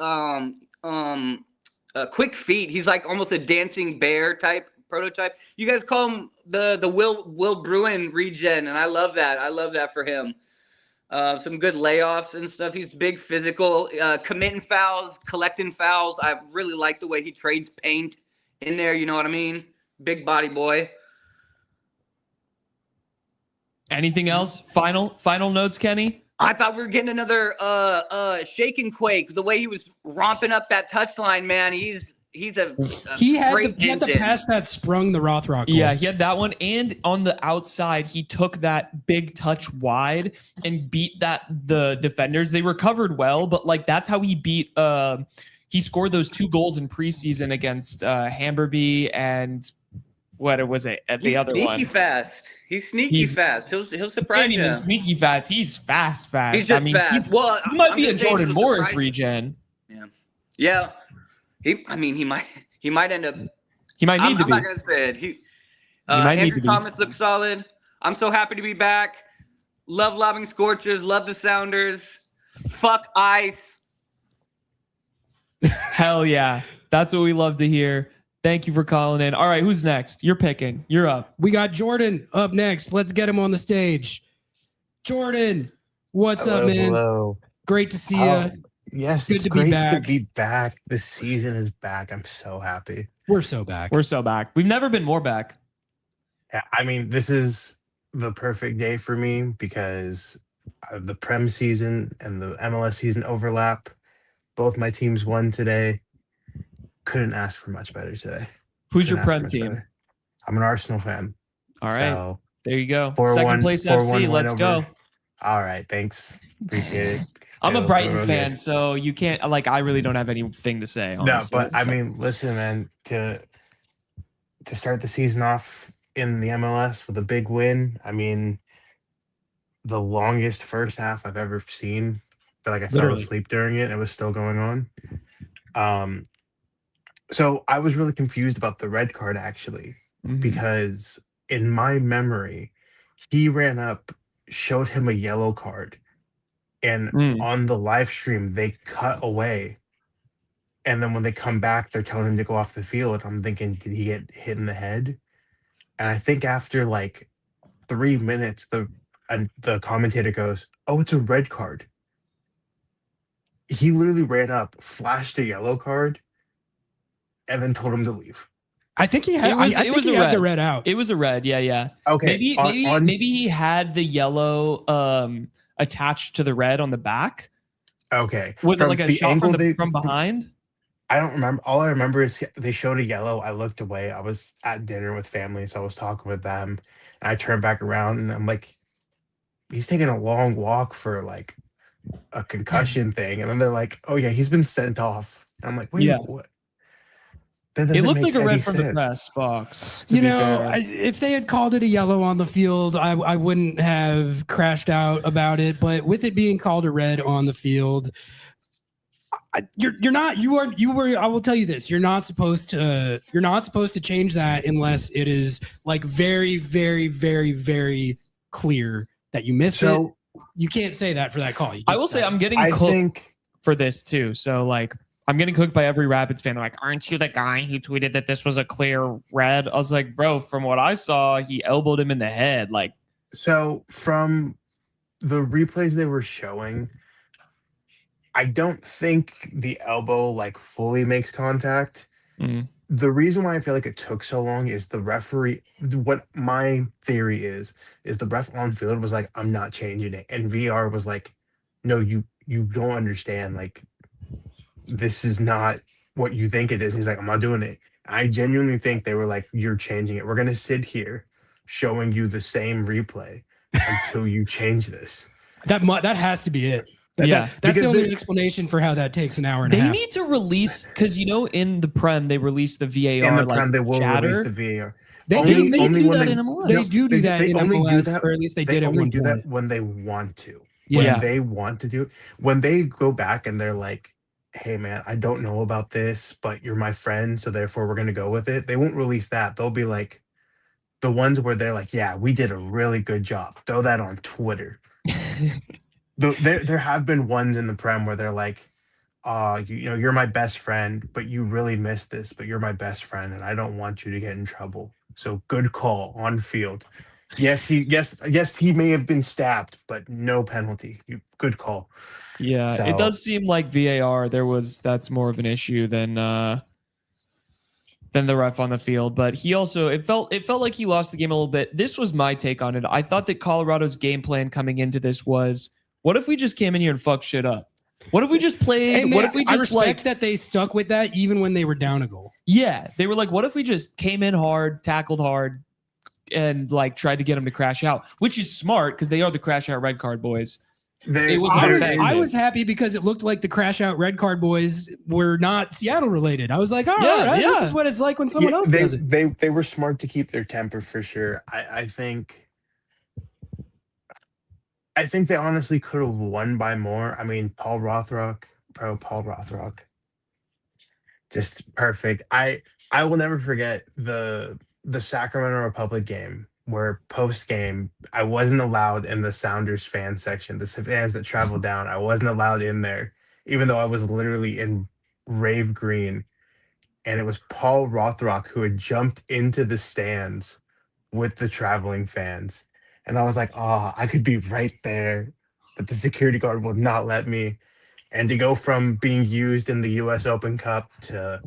quick feet. He's like almost a dancing bear type prototype. You guys call him the Will Bruin regen, and I love that. I love that for him. Some good layoffs and stuff. He's big, physical, committing fouls, collecting fouls. I really like the way he trades paint in there. You know what I mean? Big body boy. Anything else? Final notes, Kenny? I thought we were getting another shake and quake. The way he was romping up that touchline, man. He had the pass that sprung the Rothrock goal. Yeah, he had that one, and on the outside, he took that big touch wide and beat the defenders. They recovered well, but like, that's how he beat. He scored those 2 goals in preseason against Hamburby and what was it? The other one. He's sneaky fast. He'll surprise you. He's sneaky fast. He's fast. He's just fast. He might be a Jordan Morris regen. Yeah. He might end up. He might need to be. I'm not gonna say it. Andrew Thomas looks solid. I'm so happy to be back. Love Lobbing Scorchers. Love the Sounders. Fuck ice. Hell yeah. That's what we love to hear. Thank you for calling in. All right, who's next? You're picking. You're up. We got Jordan up next. Let's get him on the stage. Jordan, what's up, man? Hello. Great to see you. Yes, it's great to be back. The season is back. I'm so happy. We're so back. We've never been more back. Yeah, I mean, this is the perfect day for me because the Prem season and the MLS season overlap. Both my teams won today. Couldn't ask for much better today. Who's your Prem team? Better. I'm an Arsenal fan. All right. So, there you go. 4-1, Second place FC. Let's go. All right. Thanks. Appreciate it. I'm a Brighton fan, so you can't, I really don't have anything to say. Honestly. No, but I mean, listen, man, to start the season off in the MLS with a big win, I mean, the longest first half I've ever seen. I feel like I fell asleep during it. It was still going on. So I was really confused about the red card, actually, because in my memory, he ran up, showed him a yellow card, and on the live stream, they cut away. And then when they come back, they're telling him to go off the field. I'm thinking, did he get hit in the head? And I think after like 3 minutes, the commentator goes, "Oh, it's a red card." He literally ran up, flashed a yellow card, and then told him to leave. I think he had. I think he had the red out. It was a red. Yeah. Okay. Maybe he had the yellow attached to the red on the back. Okay. Was it like a the shot angle from behind? I don't remember. All I remember is they showed a yellow. I looked away. I was at dinner with family, so I was talking with them. And I turned back around and I'm like, he's taking a long walk for like a concussion thing. And then they're like, oh yeah, he's been sent off. And I'm like, wait, Yeah. what? That It doesn't looked make like a any red from the sense. press box. To be fair. If they had called it a yellow on the field, I wouldn't have crashed out about it. But with it being called a red on the field, I will tell you this: you're not supposed to change that unless it is like very, very, very, very clear that you missed it. You can't say that for that call. I will say I'm getting cooked for this too. So like I'm getting cooked by every Rapids fan. They're like, aren't you the guy who tweeted that this was a clear red? I was like, bro, from what I saw, he elbowed him in the head. Like, so from the replays they were showing, I don't think the elbow like fully makes contact. mm, The reason why I feel like it took so long is the referee. What my theory is the ref on field was like, I'm not changing it. And VR was like, no, you don't understand. Like, this is not what you think it is. He's like, I'm not doing it. I genuinely think they were like, you're changing it. We're going to sit here showing you the same replay until you change this. That has to be it. That's the only explanation for how that takes an hour and a half. They need to release, because in the Prem they released the VAR. In the Prem they will release the VAR. They do that in MLS. They do that in MLS, or at least they did at one point. They only do that when they want to. Yeah. When they want to do it. When they go back and they're like, hey man, I don't know about this, but you're my friend, so therefore we're going to go with it. They won't release that. They'll be like, the ones where they're like, yeah, we did a really good job. Throw that on Twitter. There have been ones in the Prem where they're like, you're my best friend, but you really missed this, but you're my best friend and I don't want you to get in trouble. So good call on field. Yes, he may have been stabbed, but no penalty. Good call. Yeah, So, it does seem like VAR that's more of an issue than the ref on the field. But he also it felt like he lost the game a little bit. This was my take on it. I thought that Colorado's game plan coming into this was, what if we just came in here and fucked shit up? What if we just played? What if we just I respect that they stuck with that even when they were down a goal. Yeah, they were like, what if we just came in hard, tackled hard, and like tried to get them to crash out, which is smart because they are the crash out red card boys. I was happy because it looked like the crash out red card boys were not Seattle related. I was like, all right, this is what it's like when someone else does it. They were smart to keep their temper for sure. I think they honestly could have won by more. I mean, Paul Rothrock, just perfect. I will never forget the Sacramento Republic game where post game I wasn't allowed in the Sounders fan section, the fans that traveled down. I wasn't allowed in there, even though I was literally in rave green. And it was Paul Rothrock who had jumped into the stands with the traveling fans. And I was like, I could be right there, but the security guard will not let me. And to go from being used in the US Open Cup to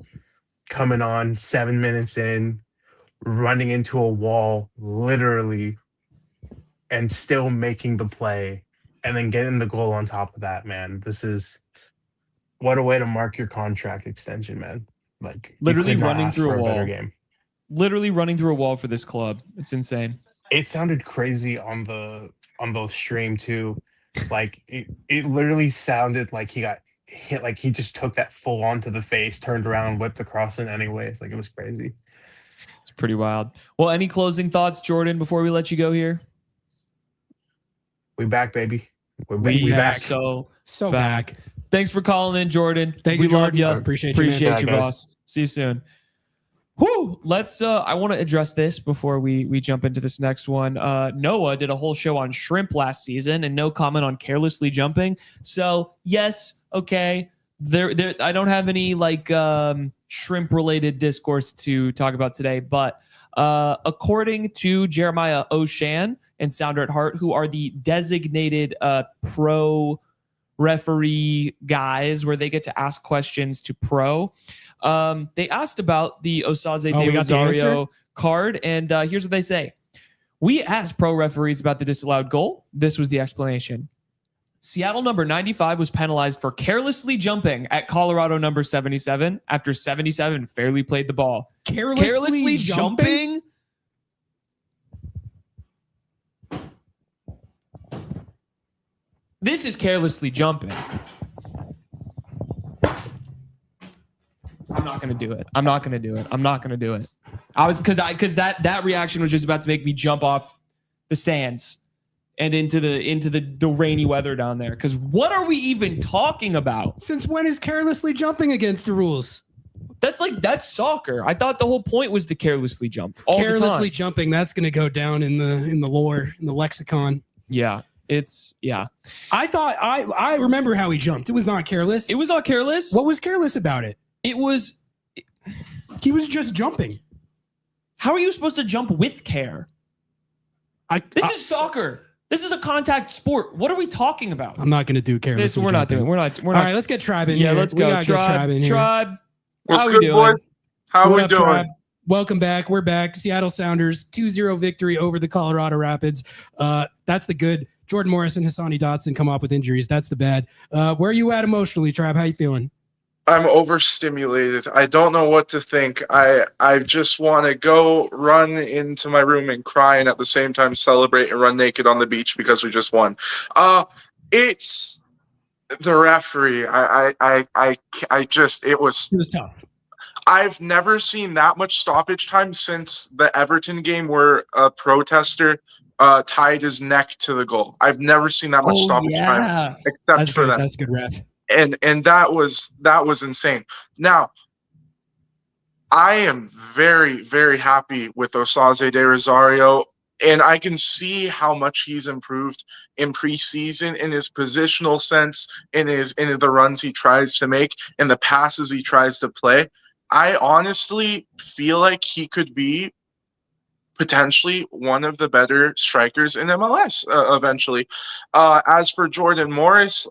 coming on 7 minutes in, running into a wall, literally, and still making the play, and then getting the goal on top of that, man. This is what a way to mark your contract extension, man. Like, literally running through a wall. Better game. Literally running through a wall for this club. It's insane. It sounded crazy on the stream too. Like it literally sounded like he got hit, like he just took that full on to the face, turned around, whipped across it anyways. Like, it was crazy. It's pretty wild. Well, any closing thoughts, Jordan, before we let you go here? We back, baby. We back. So back. Thanks for calling in, Jordan. Thank you, love Jordan. you. Appreciate you, boss. See you soon. Whoo! Let's. I want to address this before we jump into this next one. Noah did a whole show on shrimp last season, and no comment on carelessly jumping. So yes, okay. There. I don't have any like shrimp related discourse to talk about today, but according to Jeremiah O'Shan and Sounder at Heart, who are the designated pro referee guys, where they get to ask questions to pro. They asked about the Osaze de Rosario card, and here's what they say. We asked pro referees about the disallowed goal. This was the explanation. Seattle number 95 was penalized for carelessly jumping at Colorado number 77 after 77 fairly played the ball. Carelessly jumping? This is carelessly jumping. I'm not gonna do it. I was because that reaction was just about to make me jump off the stands and into the rainy weather down there. Because what are we even talking about? Since when is carelessly jumping against the rules? That's soccer. I thought the whole point was to carelessly jump. All Carelessly the time. jumping, that's going to go down in the lore, in the lexicon. Yeah. I thought I remember how he jumped. It was not careless. It was not careless. What was careless about it? It was. He was just jumping. How are you supposed to jump with care? This is soccer. This is a contact sport. What are we talking about? I'm not going to do careless. We're not. All right, let's get Tribe in here. Let's go. Tribe in here. Tribe. What's How good, we doing? boys? How What we up, doing? Tribe? Welcome back. We're back. Seattle Sounders 2-0 victory over the Colorado Rapids. That's the good. Jordan Morris and Hassani Dotson come off with injuries. That's the bad. Where are you at emotionally, Tribe? How you feeling? I'm overstimulated. I don't know what to think. I just want to go run into my room and cry, and at the same time celebrate and run naked on the beach because we just won. It's the referee. It was tough. I've never seen that much stoppage time since the Everton game where a protester tied his neck to the goal. I've never seen that much stoppage time except for that. That's a good ref. And that was insane. Now, I am very, very happy with Osaze de Rosario, and I can see how much he's improved in preseason in his positional sense, in the runs he tries to make, and the passes he tries to play. I honestly feel like he could be potentially one of the better strikers in MLS eventually. As for Jordan Morris,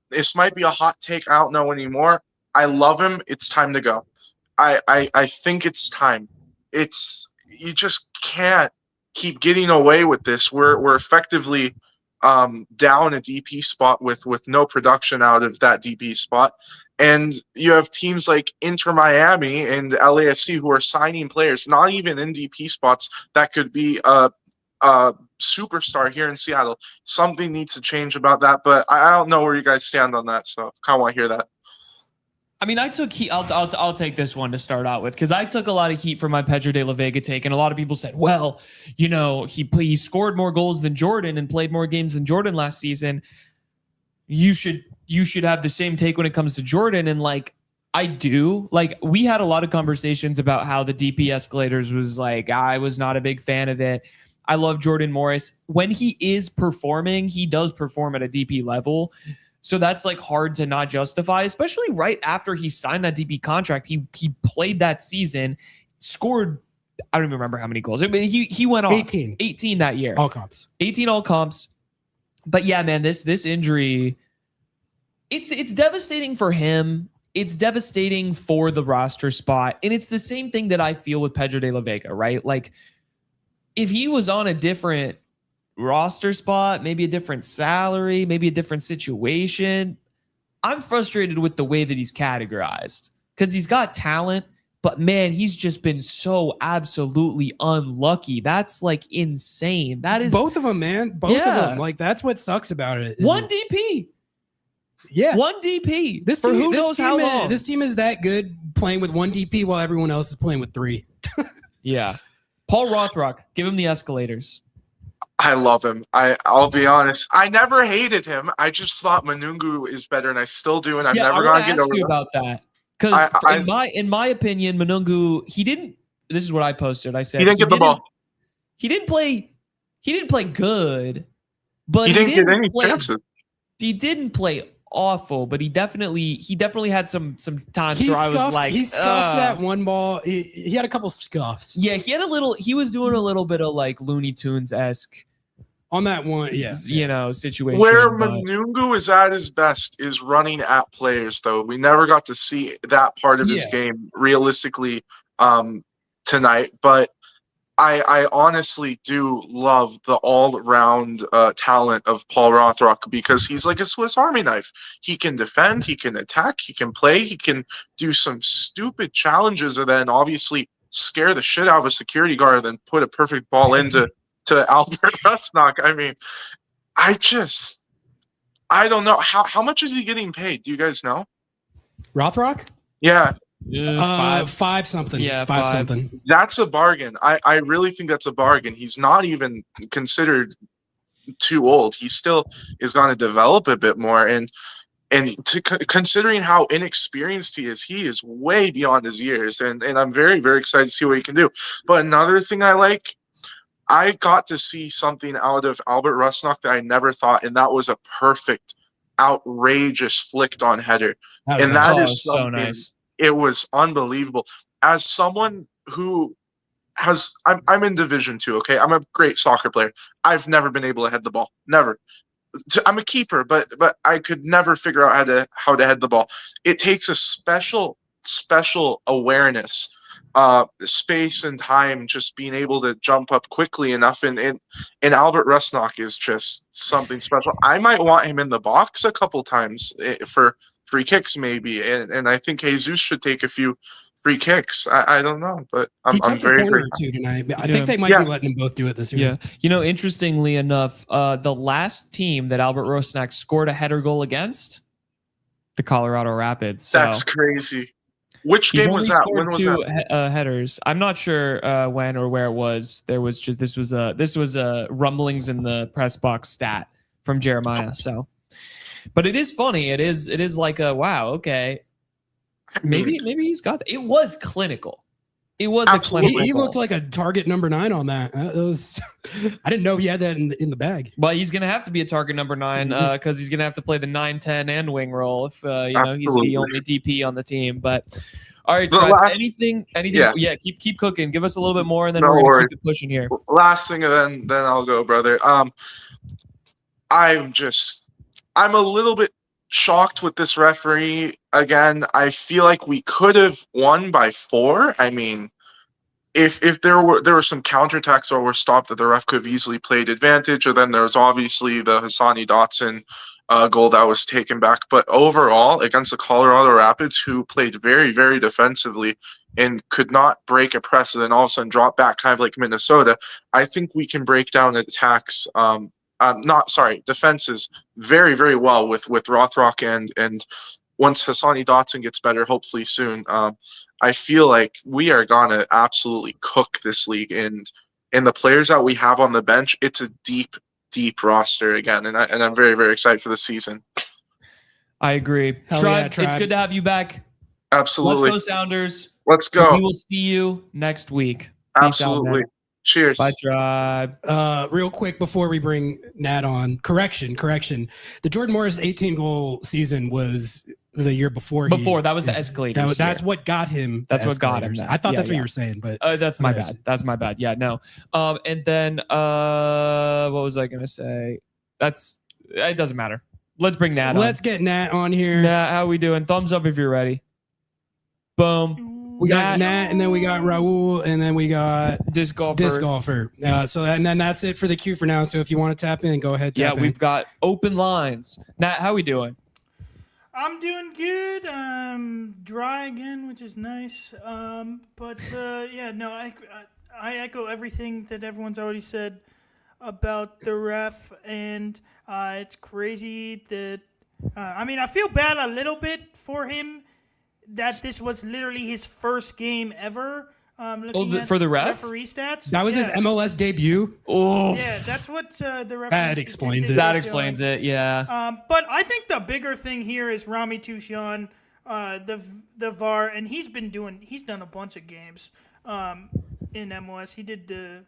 this might be a hot take. I don't know anymore. I love him. It's time to go. I think it's time. You just can't keep getting away with this. We're effectively down a DP spot with no production out of that DP spot. And you have teams like Inter Miami and LAFC who are signing players, not even in DP spots, that could be a superstar here in Seattle. Something needs to change about that, but I don't know where you guys stand on that, so I kind of want to hear that. I mean, I took heat. I'll take this one to start out with because I took a lot of heat for my Pedro de la Vega take, and a lot of people said, "Well, he scored more goals than Jordan and played more games than Jordan last season. You should have the same take when it comes to Jordan." And I do. We had a lot of conversations about how the DP escalators was I was not a big fan of it. I love Jordan Morris. When he is performing, he does perform at a DP level. So that's hard to not justify, especially right after he signed that DP contract. He played that season, scored, I don't even remember how many goals. I mean, he went off 18 that year. All comps. 18 all comps. But yeah, man, this injury, it's devastating for him. It's devastating for the roster spot. And it's the same thing that I feel with Pedro de la Vega, right? If he was on a different roster spot, maybe a different salary, maybe a different situation, I'm frustrated with the way that he's categorized because he's got talent, but man, he's just been so absolutely unlucky. That's insane. That is both of them, man. Both of them. That's what sucks about it. One DP. Yeah. One DP. This for team, who knows how long. This team is that good playing with one DP while everyone else is playing with three. Yeah. Paul Rothrock, give him the escalators. I love him. I'll be honest. I never hated him. I just thought Manungu is better, and I still do, and I'm never going to get over you that. about that. Because in my opinion, Manungu, he didn't. This is what I posted. I said he didn't get the ball. He didn't play good, but he didn't get any chances. He didn't play awful, but he definitely had some times where I was he scuffed that one ball. He had a couple scuffs. Yeah, he was doing a little bit of Looney Tunes-esque on that one, situation. Where Manungu is at his best is running at players, though. We never got to see that part of his game realistically tonight. But I honestly do love the all-round talent of Paul Rothrock because he's like a Swiss Army knife. He can defend, he can attack, he can play, he can do some stupid challenges, and then obviously scare the shit out of a security guard, and then put a perfect ball into Albert Rusnak. I mean, I don't know how much is he getting paid. Do you guys know? Rothrock? Yeah, Five something. Yeah, five five. something. that's a bargain. I really think that's a bargain. He's not even considered too old. He still is going to develop a bit more, and considering how inexperienced he is way beyond his years, and I'm very very excited to see what he can do. But another thing I got to see something out of Albert Rusnak that I never thought, and that was a perfect, outrageous flicked on header, and that Oh, is so something. nice. It was unbelievable. As someone who I'm in Division 2, okay? I'm a great soccer player. I've never been able to head the ball. Never. I'm a keeper, but I could never figure out how to head the ball. It takes a special awareness, space and time, just being able to jump up quickly enough. And Albert Rusnak is just something special. I might want him in the box a couple times for free kicks, maybe. And I think Jesus should take a few free kicks. I don't know, but He I'm took the very corner great. or two tonight. I Yeah. think they might be letting them both do it this year. Yeah. You know, interestingly enough, the last team that Albert Rusnak scored a header goal against, the Colorado Rapids. So That's crazy. Which he's game only was that? scored When was two that? headers. I'm not sure when or where it was. There was just this was a rumblings in the press box stat from Jeremiah. So, but it is funny. It is like a wow. Okay, maybe he's got that. It was clinical. It was Absolutely. a clinical. He goal. looked like a target number 9 on that. That was, I didn't know he had that in the bag. Well, he's going to have to be a target number 9 because he's going to have to play the 9, 10, and wing role if he's Absolutely. the only DP on the team. But all right, The Trev, last- anything? Yeah. Keep cooking. Give us a little bit more, and then No we're going to worries. keep it pushing here. Last thing, and then I'll go, brother. I'm a little bit shocked with this referee. Again, I feel like we could have won by 4. I mean, if there were some counterattacks or were stopped that the ref could have easily played advantage, or then there was obviously the Hassani Dotson goal that was taken back. But overall, against the Colorado Rapids, who played very, very defensively and could not break a press and then all of a sudden drop back, kind of like Minnesota, I think we can break down attacks. Defenses very, very well with Rothrock and once Hassani Dotson gets better, hopefully soon. I feel like we are gonna absolutely cook this league, and the players that we have on the bench, it's a deep roster again, and I'm very, very excited for the season. I agree. Hell Trev, yeah, it's Trev. good to have you back. Absolutely. Let's go, Sounders. Let's go. We will see you next week. Peace Absolutely. out, man. Cheers. Bye, Tribe. Real quick before we bring Nat on, correction. The Jordan Morris 18-goal season was the year before. That was the escalators. That's what got him. That's the what got him escalators. that. I thought Yeah, that's what yeah. you were saying, but That's my Anyways. bad. That's my bad. Yeah, no. And then what was I gonna say? It doesn't matter. Let's bring Nat on. let's get Nat on here. Nat, how we doing? Thumbs up if you're ready. Boom. We got Nat, and then we got Raul, and then we got Disc golfer. Disc Golfer. And then that's it for the queue for now. So if you want to tap in, go ahead. Yeah, Tap in. we've got open lines. Nat, how we doing? I'm doing good. I'm dry again, which is nice. I echo everything that everyone's already said about the ref, and it's crazy that. I feel bad a little bit for him that this was literally his first game ever. For the ref? referee stats. That was his MLS debut. Oh, Yeah, that's what the referee. That explains it. that explains it. Yeah. But I think the bigger thing here is Rami Touchon, the VAR, and he's done a bunch of games in MLS. He did the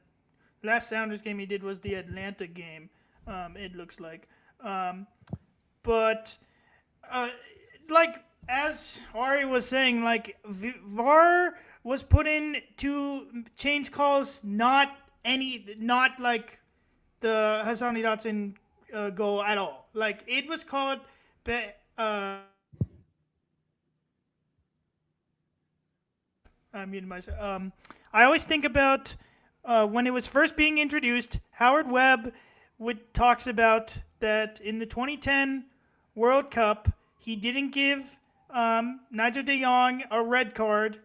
last Sounders game he did was the Atlanta game. It looks like, like as Ari was saying, like VAR was put in to change calls, not like the Hassani Dotson goal at all. Like it was called. I muted myself. I always think about when it was first being introduced, Howard Webb talks about that in the 2010 World Cup, he didn't give Nigel de Jong a red card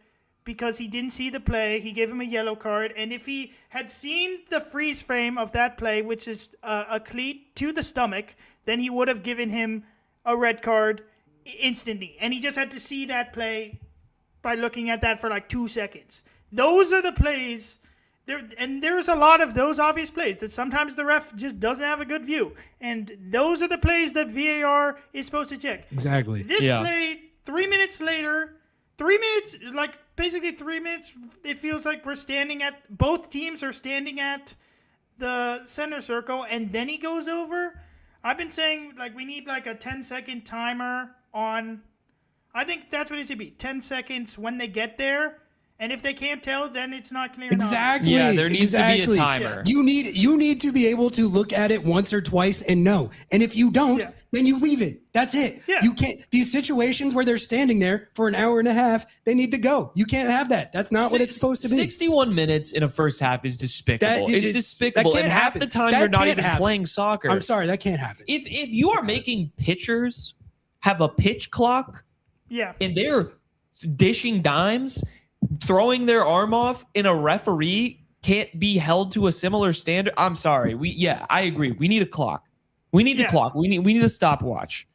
because he didn't see the play. He gave him a yellow card. And if he had seen the freeze frame of that play, which is a cleat to the stomach, then he would have given him a red card instantly. And he just had to see that play by looking at that for like 2 seconds. Those are the plays. There's a lot of those obvious plays that sometimes the ref just doesn't have a good view. And those are the plays that VAR is supposed to check. Exactly. This play, 3 minutes later, 3 minutes, like basically 3 minutes, it feels like both teams are standing at the center circle, and then he goes over. I've been saying, like, we need like a 10-second timer on, I think that's what it should be, 10 seconds when they get there. And if they can't tell, then it's not clear enough. Exactly. Yeah, there needs to be a timer. You need to be able to look at it once or twice and know. And if you don't, then you leave it. That's it. Yeah. You can't. These situations where they're standing there for an hour and a half, they need to go. You can't have that. That's not what it's supposed to be. 61 minutes in a first half is despicable. It's despicable. That And can't half the happen. time That you're not can't even happen. playing soccer. I'm sorry, that can't happen. If you are making pitchers have a pitch clock and they're dishing dimes, throwing their arm off, and a referee can't be held to a similar standard, I'm sorry. I agree. We need a clock. We need a clock. We need a stopwatch.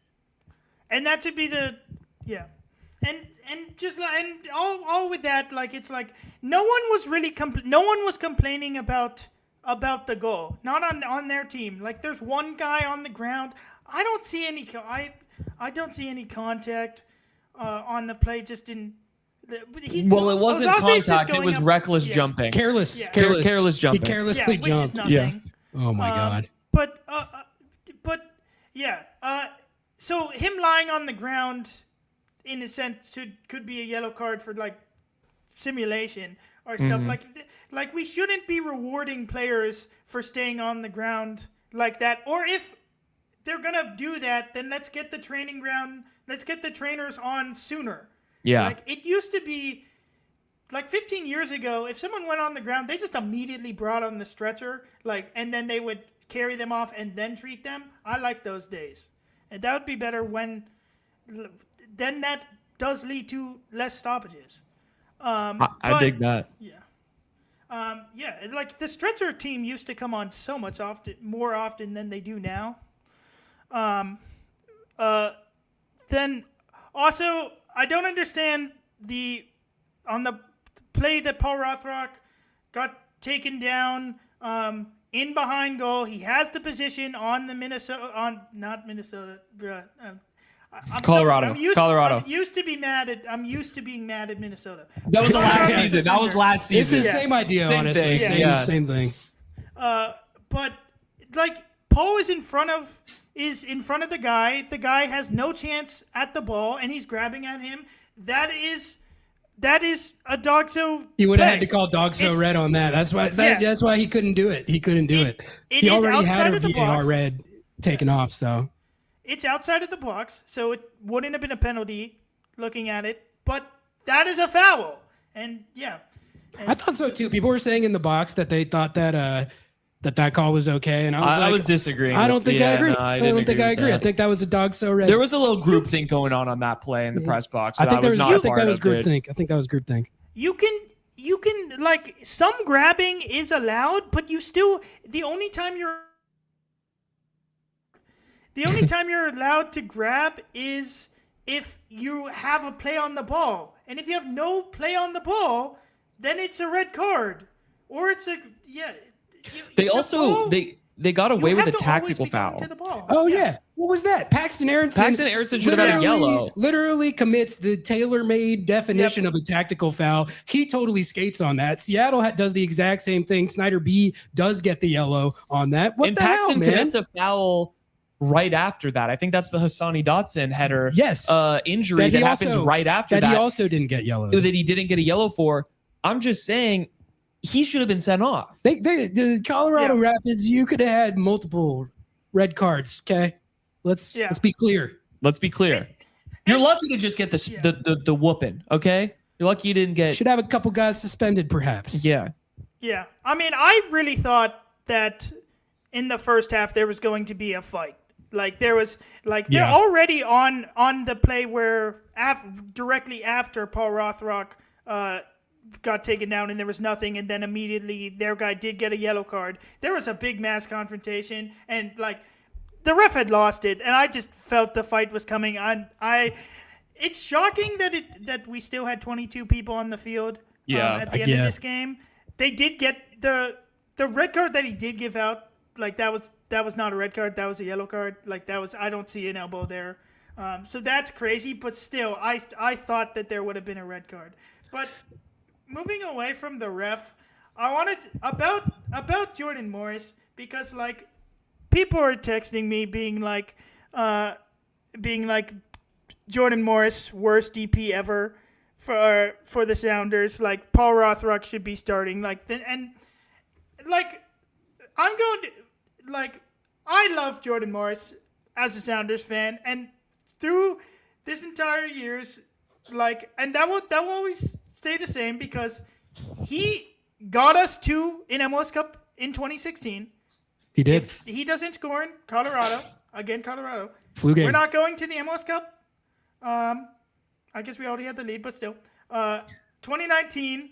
And that should be and all with that, like, it's like no one was complaining about the goal, not on their team. Like, there's one guy on the ground. I don't see any contact on the play. Just didn't. It wasn't contact. It was reckless jumping. Careless. Yeah. Careless jumping. He carelessly which is jumped. nothing. Oh my God. So him lying on the ground, in a sense, could be a yellow card for like simulation or stuff like we shouldn't be rewarding players for staying on the ground like that. Or if they're gonna do that, then let's get the trainers on sooner. Yeah. Like, it used to be like 15 years ago, if someone went on the ground, they just immediately brought on the stretcher, and then they would carry them off and then treat them. I like those days. And that would be better then that does lead to less stoppages. I dig that. Yeah. Like the stretcher team used to come on so much more often than they do now. Then also, I don't understand on the play that Paul Rothrock got taken down in behind goal. He has the position on the Colorado. I'm used to being mad at Minnesota. That was the last season. That was last It's season. the same idea, Same honestly. thing. Same thing. But like, Paul is in front of the guy. The guy has no chance at the ball, and he's grabbing at him. That is a dog so. He would have had play. to call dog so red on that. That's why he couldn't do it. He couldn't do it. He is already outside had of a the VAR box. red taken off. So It's outside of the box, so it wouldn't have been a penalty looking at it. But that is a foul, and I thought so too. People were saying in the box that they thought that that call was okay, and I was disagreeing. I don't think I agree. No, I don't think I agree. I think that was a dog so red. There was a little group think going on that play in the press box. I think that was not I think part that was of group it. think. I think that was group think. You can like, some grabbing is allowed, but you still, the only time you're allowed to grab is if you have a play on the ball. And if you have no play on the ball, then it's a red card. Or it's They got away with a have to always tactical be going foul. to the ball. Oh yeah. What was that? Paxton Aronson should have had a yellow. Literally commits the tailor-made definition of a tactical foul. He totally skates on that. Seattle does the exact same thing. Snyder B does get the yellow on that. What And the Paxton hell, man? commits a foul right after that. I think that's the Hassani Dotson header. Yes. Injury that happens right after that. He also didn't get yellow. That he didn't get a yellow for. I'm just saying he should have been sent off. The Colorado Rapids, you could have had multiple red cards. Okay, let's be clear. Let's be clear. You're lucky to just get the whooping. Okay, you're lucky you didn't get. Should have a couple guys suspended, perhaps. Yeah. Yeah. I mean, I really thought that in the first half there was going to be a fight. Like there was they're Yeah. already on the play where directly after Paul Rothrock got taken down and there was nothing, and then immediately their guy did get a yellow card. There was a big mass confrontation, and like the ref had lost it, and I just felt the fight was coming on. It's shocking that we still had 22 people on the field at the end of this game. They did get the red card that he did give out. Like that was not a red card. That was a yellow card. Like that was, I don't see an elbow there. So that's crazy. But still, I thought that there would have been a red card. But moving away from the ref, I wanted about Jordan Morris, because like people are texting me being like Jordan Morris worst DP ever for the Sounders. Like Paul Rothrock should be starting. I'm going to, like, I love Jordan Morris as a Sounders fan, and through this entire years, like, and that will always stay the same, because he got us to an MLS Cup in 2016. He did. If he doesn't score in Colorado, Flu game. we're not going to the MLS Cup. I guess we already had the lead, but still. 2019,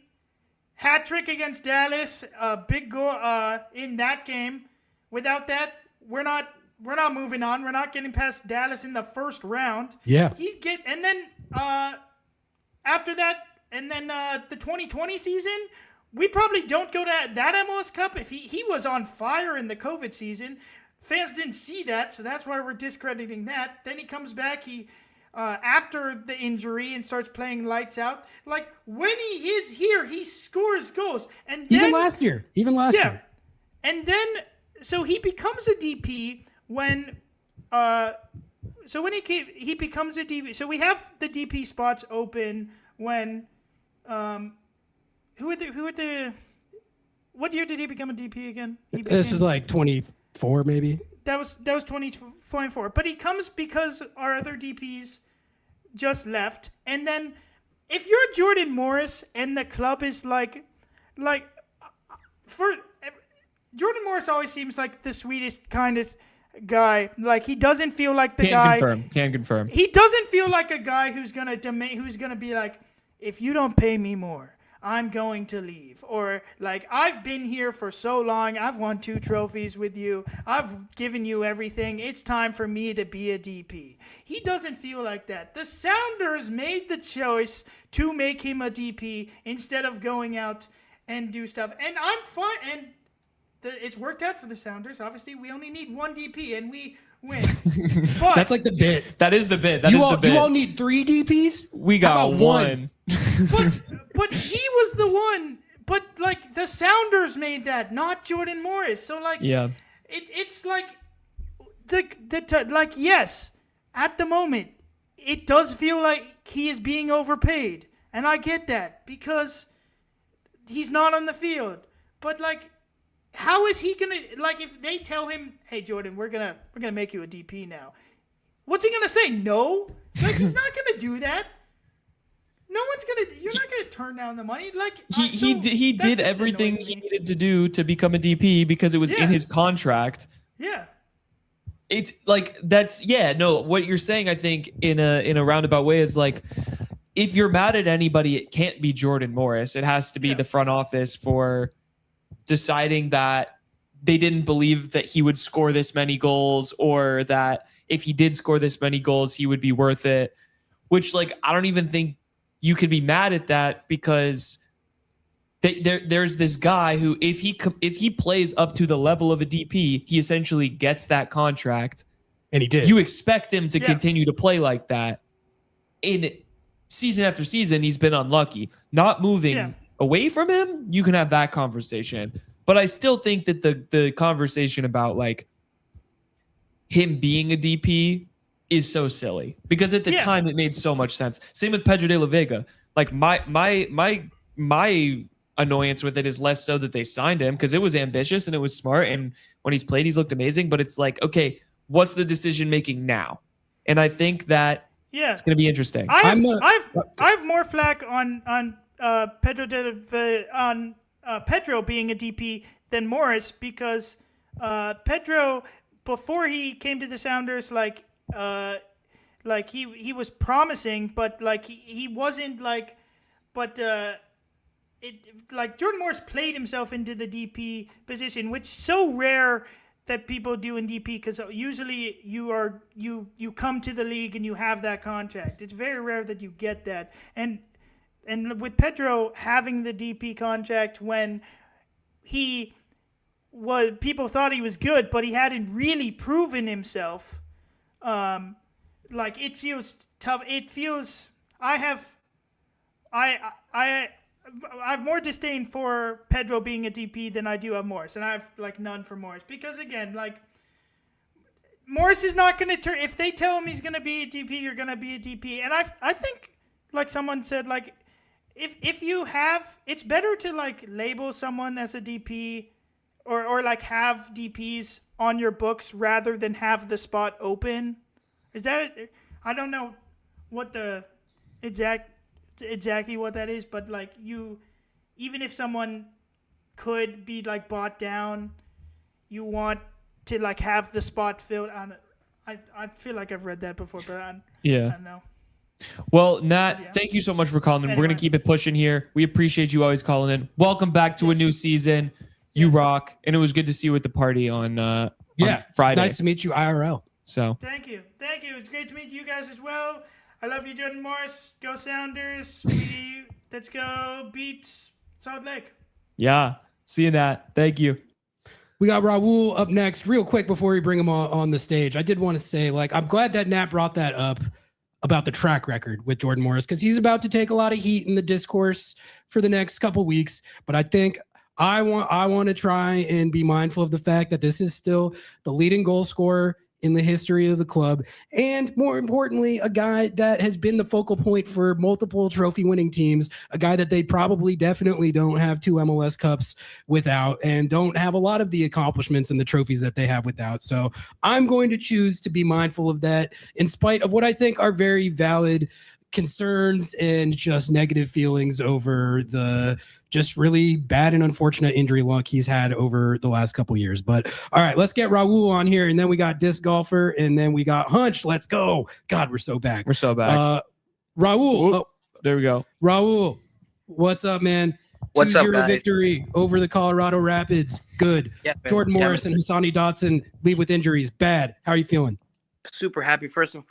hat trick against Dallas, big goal in that game. Without that, we're not moving on. We're not getting past Dallas in the first round. Yeah. And then after that, and then the 2020 season, we probably don't go to that MLS Cup. If he was on fire in the COVID season, fans didn't see that, so that's why we're discrediting that. Then he comes back, after the injury, and starts playing lights out. Like when he is here, he scores goals. And then, Even last year. And then so he becomes a DP when he becomes a DP. So we have the DP spots open when what year did he become a DP again? This was like 24 maybe. That was 2024. But he comes because our other DPs just left. And then if you're Jordan Morris and the club is Jordan Morris always seems like the sweetest, kindest guy. Like he doesn't feel like the guy. Can confirm. He doesn't feel like a guy who's gonna be like, if you don't pay me more, I'm going to leave. Or like, I've been here for so long. I've won 2 trophies with you. I've given you everything. It's time for me to be a DP. He doesn't feel like that. The Sounders made the choice to make him a DP instead of going out and do stuff. And I'm fine. And it's worked out for the Sounders. Obviously, we only need 1 DP and we win. But That's like the bit. That is the bit. You all need 3 DPs? We How got about one. but he was the one. But like the Sounders made that, not Jordan Morris. So like, Yeah. it's like yes, at the moment, it does feel like he is being overpaid, and I get that because he's not on the field. But like, how is he gonna, like, if they tell him, hey Jordan, we're gonna make you a DP now, what's he gonna say? No? Like, he's not gonna do that. You're not gonna turn down the money. Like He did everything he needed to do to become a DP because it was in his contract. Yeah. It's like what you're saying, I think, in a roundabout way, is like, if you're mad at anybody, it can't be Jordan Morris. It has to be the front office for deciding that they didn't believe that he would score this many goals, or that if he did score this many goals, he would be worth it. Which, like, I don't even think you could be mad at that, because there's this guy who, if he plays up to the level of a DP, he essentially gets that contract. And he did. You expect him to continue to play like that. In season after season, he's been unlucky. Not moving away from him, you can have that conversation. But I still think that the conversation about like him being a DP is so silly, because at the time it made so much sense. Same with Pedro de la Vega. Like my annoyance with it is less so that they signed him, because it was ambitious and it was smart, and when he's played, he's looked amazing. But it's like, okay, what's the decision making now? And I think that it's going to be interesting. I have more flack on Pedro de la Vega, Pedro being a DP than Morris, because Pedro, before he came to the Sounders, like he was promising, but like he wasn't like, but Jordan Morris played himself into the DP position, which is so rare that people do in DP, because usually you come to the league and you have that contract. It's very rare that you get that. And with Pedro having the DP contract when people thought he was good, but he hadn't really proven himself. Like, it feels tough. It feels I have more disdain for Pedro being a DP than I do of Morris, and I have like none for Morris, because again, like, Morris is not going to turn. If they tell him he's going to be a DP, you're going to be a DP. And I think, like someone said, like, if you have, it's better to like label someone as a DP or like have DPs on your books rather than have the spot open. Is that, I don't know what the exactly what that is, but like, even if someone could be like bought down, you want to like have the spot filled on. I feel like I've read that before, but I don't know. Well, Nat, thank you so much for calling in. We're going to keep it pushing here. We appreciate you always calling in. Welcome back to a new season. You rock. And it was good to see you at the party on Friday. Nice to meet you IRL. So Thank you. It's great to meet you guys as well. I love you, Jordan Morris. Go Sounders. Let's go beat Salt Lake. Yeah. See you, Nat. Thank you. We got Raul up next. Real quick before we bring him on the stage, I did want to say, like, I'm glad that Nat brought that up about the track record with Jordan Morris, because he's about to take a lot of heat in the discourse for the next couple weeks. But I think I want to try and be mindful of the fact that this is still the leading goal scorer in the history of the club, and more importantly, a guy that has been the focal point for multiple trophy winning teams, a guy that they probably definitely don't have 2 MLS Cups without, and don't have a lot of the accomplishments and the trophies that they have without. So I'm going to choose to be mindful of that, in spite of what I think are very valid concerns and just negative feelings over the just really bad and unfortunate injury luck he's had over the last couple years. But all right, let's get Raul on here, and then we got Disc Golfer, and then we got Hunch. Let's go. God, we're so back. Raul. Oh, there we go. Raul, what's up, man? What's up, 2-0 guys? victory over the Colorado Rapids. Good. Yeah, man. Jordan Morris and Hassani Dotson leave with injuries. Bad. How are you feeling? Super happy. First and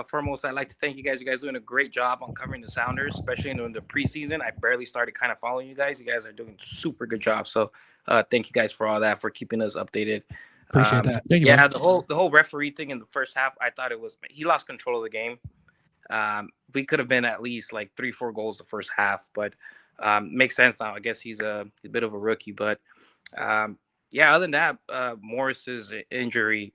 foremost, I'd like to thank you guys. You guys are doing a great job on covering the Sounders, especially in the preseason. I barely started kind of following you guys. You guys are doing a super good job. So thank you guys for all that, for keeping us updated. Appreciate that. Thank you. Yeah, Man. the whole referee thing in the first half, I thought he lost control of the game. We could have been at least like 3-4 goals the first half, but makes sense now. I guess he's a bit of a rookie, but yeah, other than that, Morris's injury,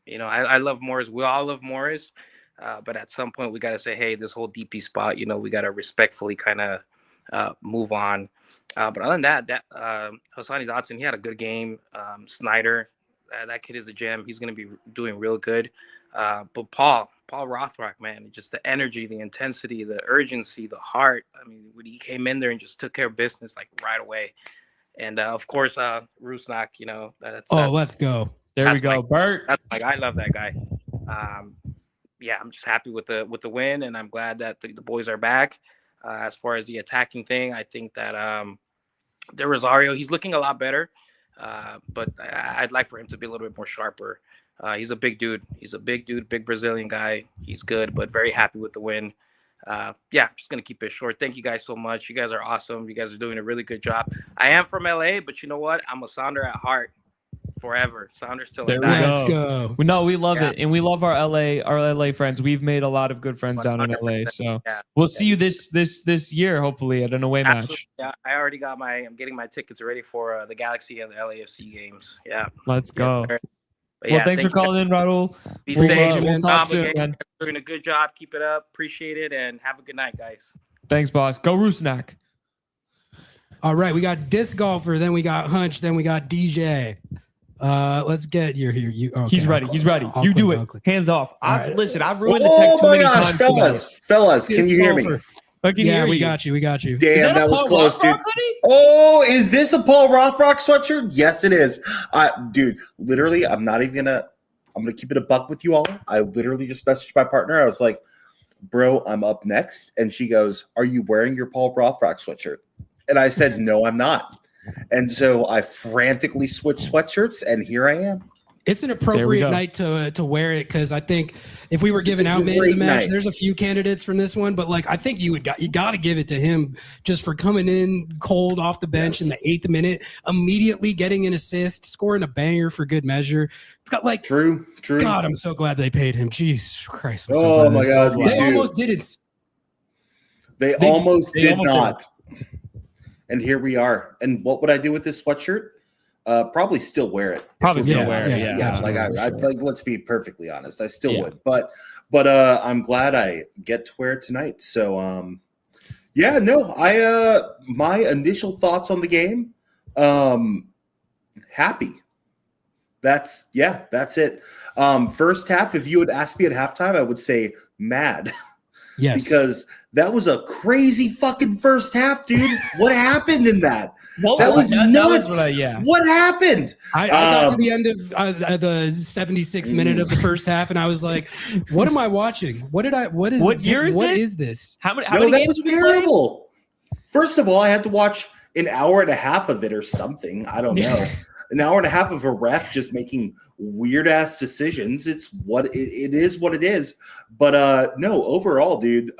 I love Morris. We all love Morris. But at some point we got to say, hey, this whole DP spot, we got to respectfully kind of move on. But other than that Hassani Dotson, he had a good game. Snyder, that kid is a gem. He's going to be doing real good. But Paul Rothrock, man, just the energy, the intensity, the urgency, the heart. I mean, when he came in there and just took care of business like right away. And of course, Rusnak, Let's go. There we go. Bert. I love that guy. Yeah, I'm just happy with the win, and I'm glad that the boys are back. As far as the attacking thing, I think that the Rosario, he's looking a lot better, but I'd like for him to be a little bit more sharper. He's a big dude. Big Brazilian guy. He's good, but very happy with the win. Yeah, I'm just going to keep it short. Thank you guys so much. You guys are awesome. You guys are doing a really good job. I am from LA, but you know what? I'm a Sounder at heart. Forever. Sounders till There we die. go. Let's go. No, we love it, and we love our LA friends. We've made a lot of good friends down in LA, so we'll see you this year, hopefully, at an away match. Yeah, I already got I'm getting my tickets ready for the Galaxy and the LAFC games. Yeah, Let's go. But Well, thanks for calling in, Raul. Be We'll safe. talk soon, man. Doing a good job. Keep it up. Appreciate it, and have a good night, guys. Thanks, boss. Go Rusnak. All right, we got Disc Golfer, then we got Hunch, then we got DJ. Let's get you here. He's ready. He's ready. You do it. Hands off. Right. Listen, I've ruined the tech too many times. Fellas, can you hear me? I can Yeah, hear we you. got you. We got you. Is Damn, that a was Paul close, dude. Rothrock hoodie? Oh, is this a Paul Rothrock sweatshirt? Yes, it is. Dude, literally, I'm gonna keep it a buck with you all. I literally just messaged my partner. I was like, bro, I'm up next. And she goes, are you wearing your Paul Rothrock sweatshirt? And I said, no, I'm not. And so I frantically switched sweatshirts, and here I am. It's an appropriate night to wear it, because I think if we were giving out man of the match, there's a few candidates from this one, but like I think you got to give it to him just for coming in cold off the bench in the 8th minute, immediately getting an assist, scoring a banger for good measure. It's got like True. God, I'm so glad they paid him. Jesus Christ! I'm so Oh glad. my God, me They too. almost didn't. They almost did not. And here we are. And what would I do with this sweatshirt? Probably still wear it. Probably still wear it. Yeah. Like I like. Let's be perfectly honest. I still Yeah. would. But I'm glad I get to wear it tonight. So yeah. No. My initial thoughts on the game. Happy. That's it. First half. If you had asked me at halftime, I would say mad. Yes. Because that was a crazy fucking first half, dude. What happened in that? That was nuts. What happened? I got to the end of the 76th minute of the first half, and I was like, "What am I watching? What year is this? How many that games was have you played? terrible. First of all, I had to watch an hour and a half of it or something. I don't know. An hour and a half of a ref just making weird ass decisions. It's what it is. What it is. But no, overall, dude.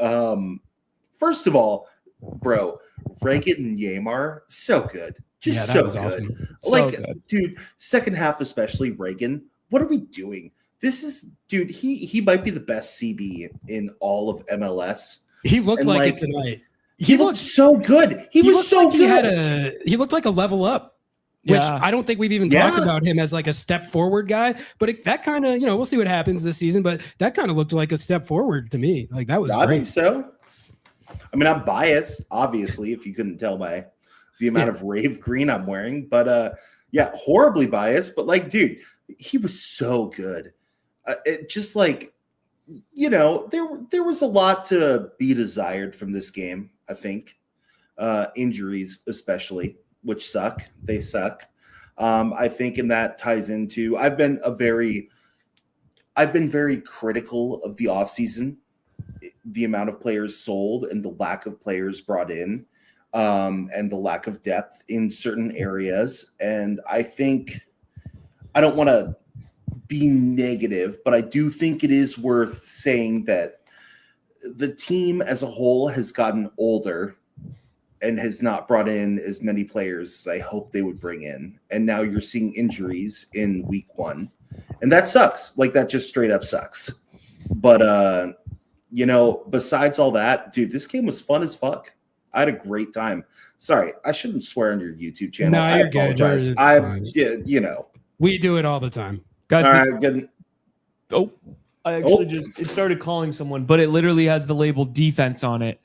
First of all, bro, Reagan and Yamar, so good. Just so good. Awesome. Like, dude, second half, especially Reagan. What are we doing? This is, dude, he might be the best CB in all of MLS. He looked like it tonight. He looked so good. He was so good. He looked like a level up. Which I don't think we've even talked about him as like a step forward guy, but that kind of, we'll see what happens this season, but that kind of looked like a step forward to me. Like that was great. I think so. I mean, I'm biased, obviously, if you couldn't tell by the amount of rave green I'm wearing, but horribly biased, but like, dude, he was so good. It just like, there was a lot to be desired from this game, I think. Injuries, especially, which suck. They suck. I think, and that ties into, I've been very critical of the offseason, the amount of players sold and the lack of players brought in, and the lack of depth in certain areas. And I think, I don't want to be negative, but I do think it is worth saying that the team as a whole has gotten older and has not brought in as many players as I hope they would bring in. And now you're seeing injuries in week 1. And that sucks. Like, that just straight up sucks. But, besides all that, dude, this game was fun as fuck. I had a great time. Sorry, I shouldn't swear on your YouTube channel. No, I you're apologize. good. We do it all the time. Guys, all right, good. Oh, I actually it started calling someone, but it literally has the label defense on it.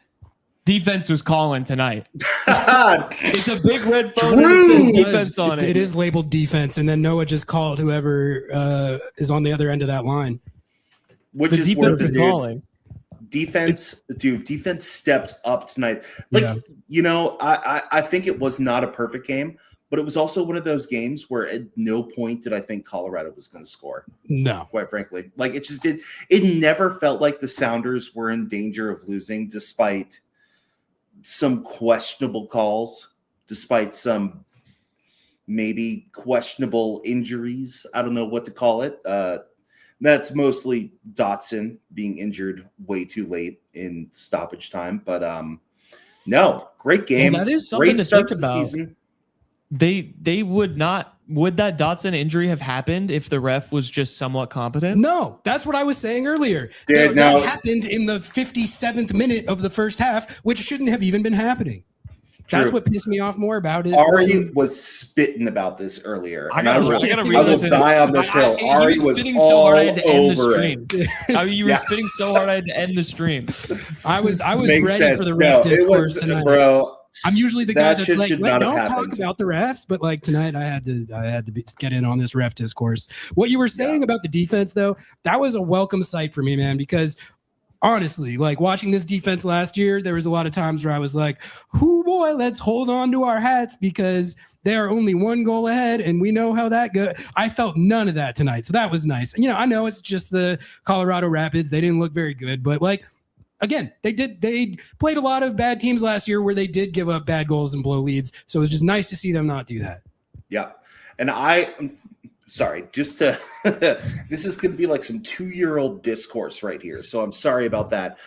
Defense was calling tonight. It's a big red phone that says defense on it. It is labeled defense, and then Noah just called whoever is on the other end of that line. Which the is defense is calling. Defense stepped up tonight. Like, I think it was not a perfect game, but it was also one of those games where at no point did I think Colorado was going to score. No. Quite frankly. Like, it just did. It never felt like the Sounders were in danger of losing, despite some questionable calls, despite some maybe questionable injuries. I don't know what to call it. That's mostly Dotson being injured way too late in stoppage time. But no, great game. Well, that is something great to start think to the about. season. They would that Dotson injury have happened if the ref was just somewhat competent? No, that's what I was saying earlier. Dude, that happened in the 57th minute of the first half, which shouldn't have even been happening. True. That's what pissed me off more about it. Ari was spitting about this earlier. I gotta I read will this. die on this hill. Ari you were was spitting all so hard I had to end the over stream. You were spitting so hard I had to end the stream. I was Makes ready sense. for the ref No, discourse it was, tonight. bro. I'm usually the guy That that's shit like, should not don't have talk happened. about the refs, but like tonight I had to get in on this ref discourse. What you were saying about the defense, though, that was a welcome sight for me, man, because honestly, like watching this defense last year, there was a lot of times where I was like, "Whoo boy, let's hold on to our hats because they are only 1 goal ahead, and we know how that goes." I felt none of that tonight, so that was nice. You know, I know it's just the Colorado Rapids; they didn't look very good, but like again, they played a lot of bad teams last year where they did give up bad goals and blow leads. So it was just nice to see them not do that. Yeah. And sorry, just to, this is going to be like some 2-year-old discourse right here. So I'm sorry about that.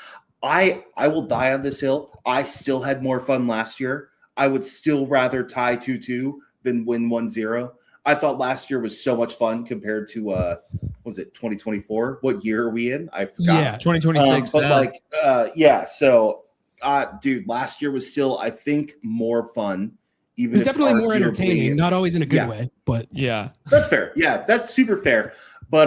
I will die on this hill. I still had more fun last year. I would still rather tie 2-2 than win 1-0. I thought last year was so much fun compared to, was it 2024? What year are we in? I forgot. Yeah, 2026. So, dude, last year was still, I think, more fun. It was definitely more entertaining, not always in a good way, but yeah, that's fair. Yeah, that's super fair. But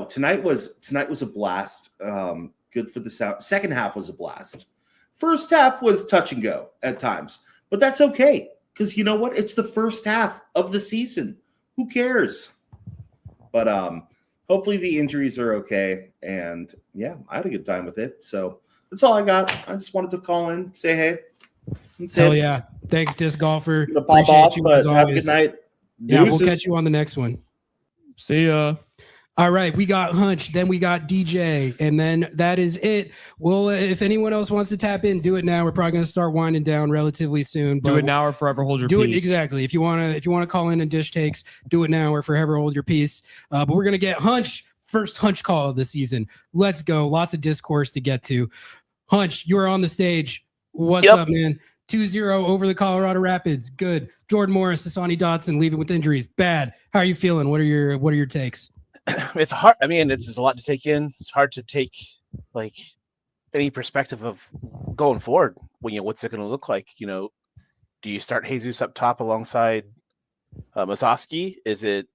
tonight was a blast. Good for the sound. Second half was a blast. First half was touch and go at times, but that's okay because you know what? It's the first half of the season. Who cares? But hopefully the injuries are okay. And yeah, I had a good time with it. So that's all I got. I just wanted to call in, say hey. Hell yeah. Thanks, Disc Golfer. Pop off, but have a good night. Yeah, we'll catch you on the next one. See ya. All right, we got Hunch, then we got DJ, and then that is it. Well, if anyone else wants to tap in, do it now. We're probably going to start winding down relatively soon. Do it now or forever hold your peace. Do it exactly. If you want to call in and dish takes, do it now or forever hold your peace. But we're going to get Hunch, first Hunch call of the season. Let's go. Lots of discourse to get to. Hunch, you are on the stage. What's up, man? 2-0 over the Colorado Rapids. Good. Jordan Morris, Asani Dotson leaving with injuries. Bad. How are you feeling? What are your takes? It's hard. I mean, it's a lot to take in. It's hard to take like any perspective of going forward. When what's it going to look like? Do you start Jesus up top alongside Mazovsky? Is it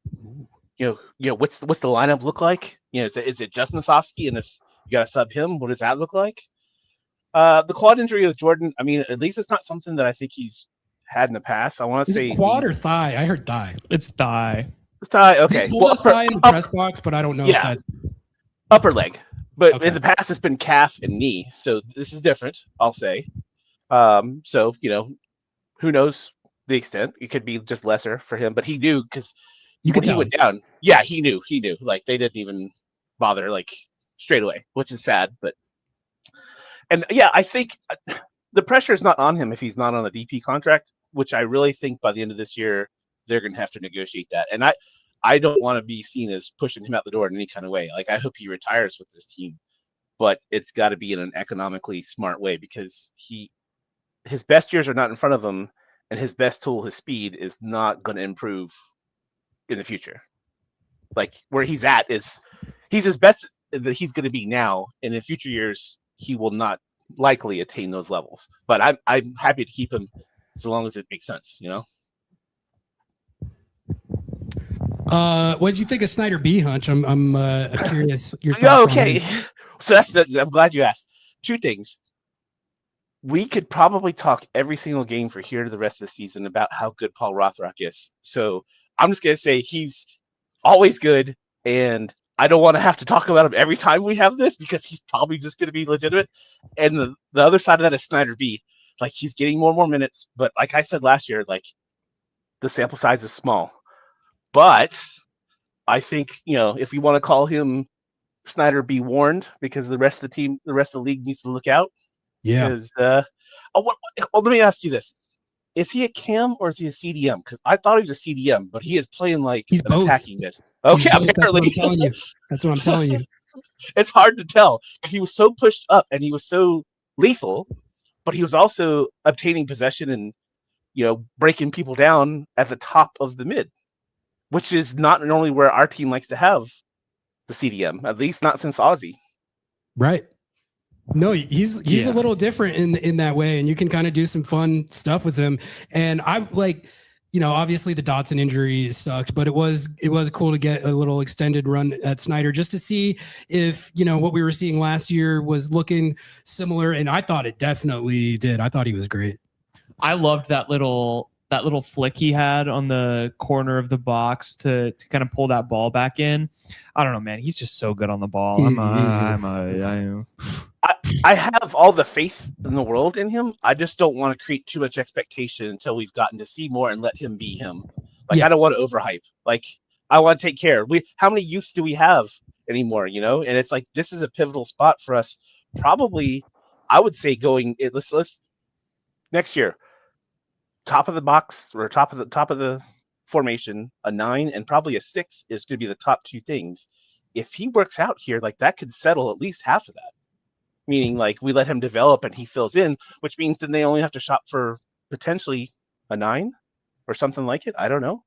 what's the lineup look like? Is it just Mazovsky? And if you got to sub him, what does that look like? The quad injury with Jordan. I mean, at least it's not something that I think he's had in the past. I want to say quad or thigh. I heard thigh. It's thigh. Thigh, okay. He told us thigh in the press box, but I don't know if that's upper leg. But in the past, it's been calf and knee. So this is different, I'll say. So who knows the extent? It could be just lesser for him, but he knew because he went down. Yeah, he knew. Like they didn't even bother like straight away, which is sad. And yeah, I think the pressure is not on him if he's not on a DP contract, which I really think by the end of this year they're going to have to negotiate that. And I don't want to be seen as pushing him out the door in any kind of way. Like I hope he retires with this team, but it's got to be in an economically smart way because his best years are not in front of him, and his best tool, his speed, is not going to improve in the future. Like where he's at he's his best that he's going to be now, and in future years he will not likely attain those levels. But I'm happy to keep him as long as it makes sense, What did you think of Snyder B, Hunch? I'm curious. Your thoughts okay, so I'm glad you asked. 2 things. We could probably talk every single game for here to the rest of the season about how good Paul Rothrock is. So I'm just gonna say he's always good, and I don't want to have to talk about him every time we have this because he's probably just going to be legitimate. And the other side of that is Snyder B. Like he's getting more and more minutes, but like I said last year, like the sample size is small. But I think, if we want to call him Snyder be warned because the rest of the team, the rest of the league needs to look out. Yeah. Because, let me ask you this. Is he a cam or is he a CDM? Because I thought he was a CDM, but he is playing like he's both. Attacking it. Okay, apparently. That's what I'm telling you. It's hard to tell because he was so pushed up and he was so lethal, but he was also obtaining possession and, breaking people down at the top of the mid, which is not normally where our team likes to have the CDM, at least not since Ozzy. Right. No, he's a little different in that way, and you can kind of do some fun stuff with him. And I like, obviously the Dotson injury sucked, but it was cool to get a little extended run at Snyder just to see if, what we were seeing last year was looking similar. And I thought it definitely did. I thought he was great. I loved that little that little flick he had on the corner of the box to kind of pull that ball back in. I don't know, man. He's just so good on the ball. I have all the faith in the world in him. I just don't want to create too much expectation until we've gotten to see more and let him be him. Like, I don't want to overhype. Like, I want to take care. How many youth do we have anymore? You know, and it's like this is a pivotal spot for us. Probably, I would say let's next year, top of the box or top of the formation, a 9 and probably a 6 is going to be the top 2 things. If he works out here, like that could settle at least half of that. Meaning, like, we let him develop and he fills in, which means then they only have to shop for potentially a 9 or something like it. I don't know.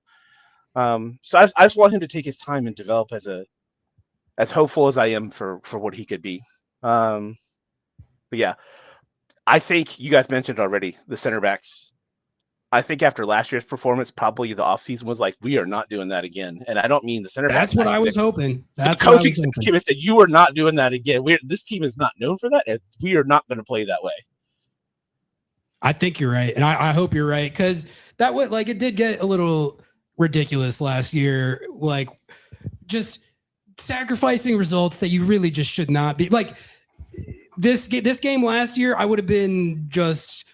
So I just want him to take his time and develop as hopeful as I am for what he could be. But yeah, I think you guys mentioned already the center backs. I think after last year's performance, probably the offseason was like, we are not doing that again. And I don't mean the center backs. That's what I was hoping. That's the coaching team said, you are not doing that again. This team is not known for that, and we are not going to play that way. I think you're right. And I hope you're right. Because that would, like, it did get a little ridiculous last year. Like, just sacrificing results that you really just should not be. Like, this game last year, I would have been just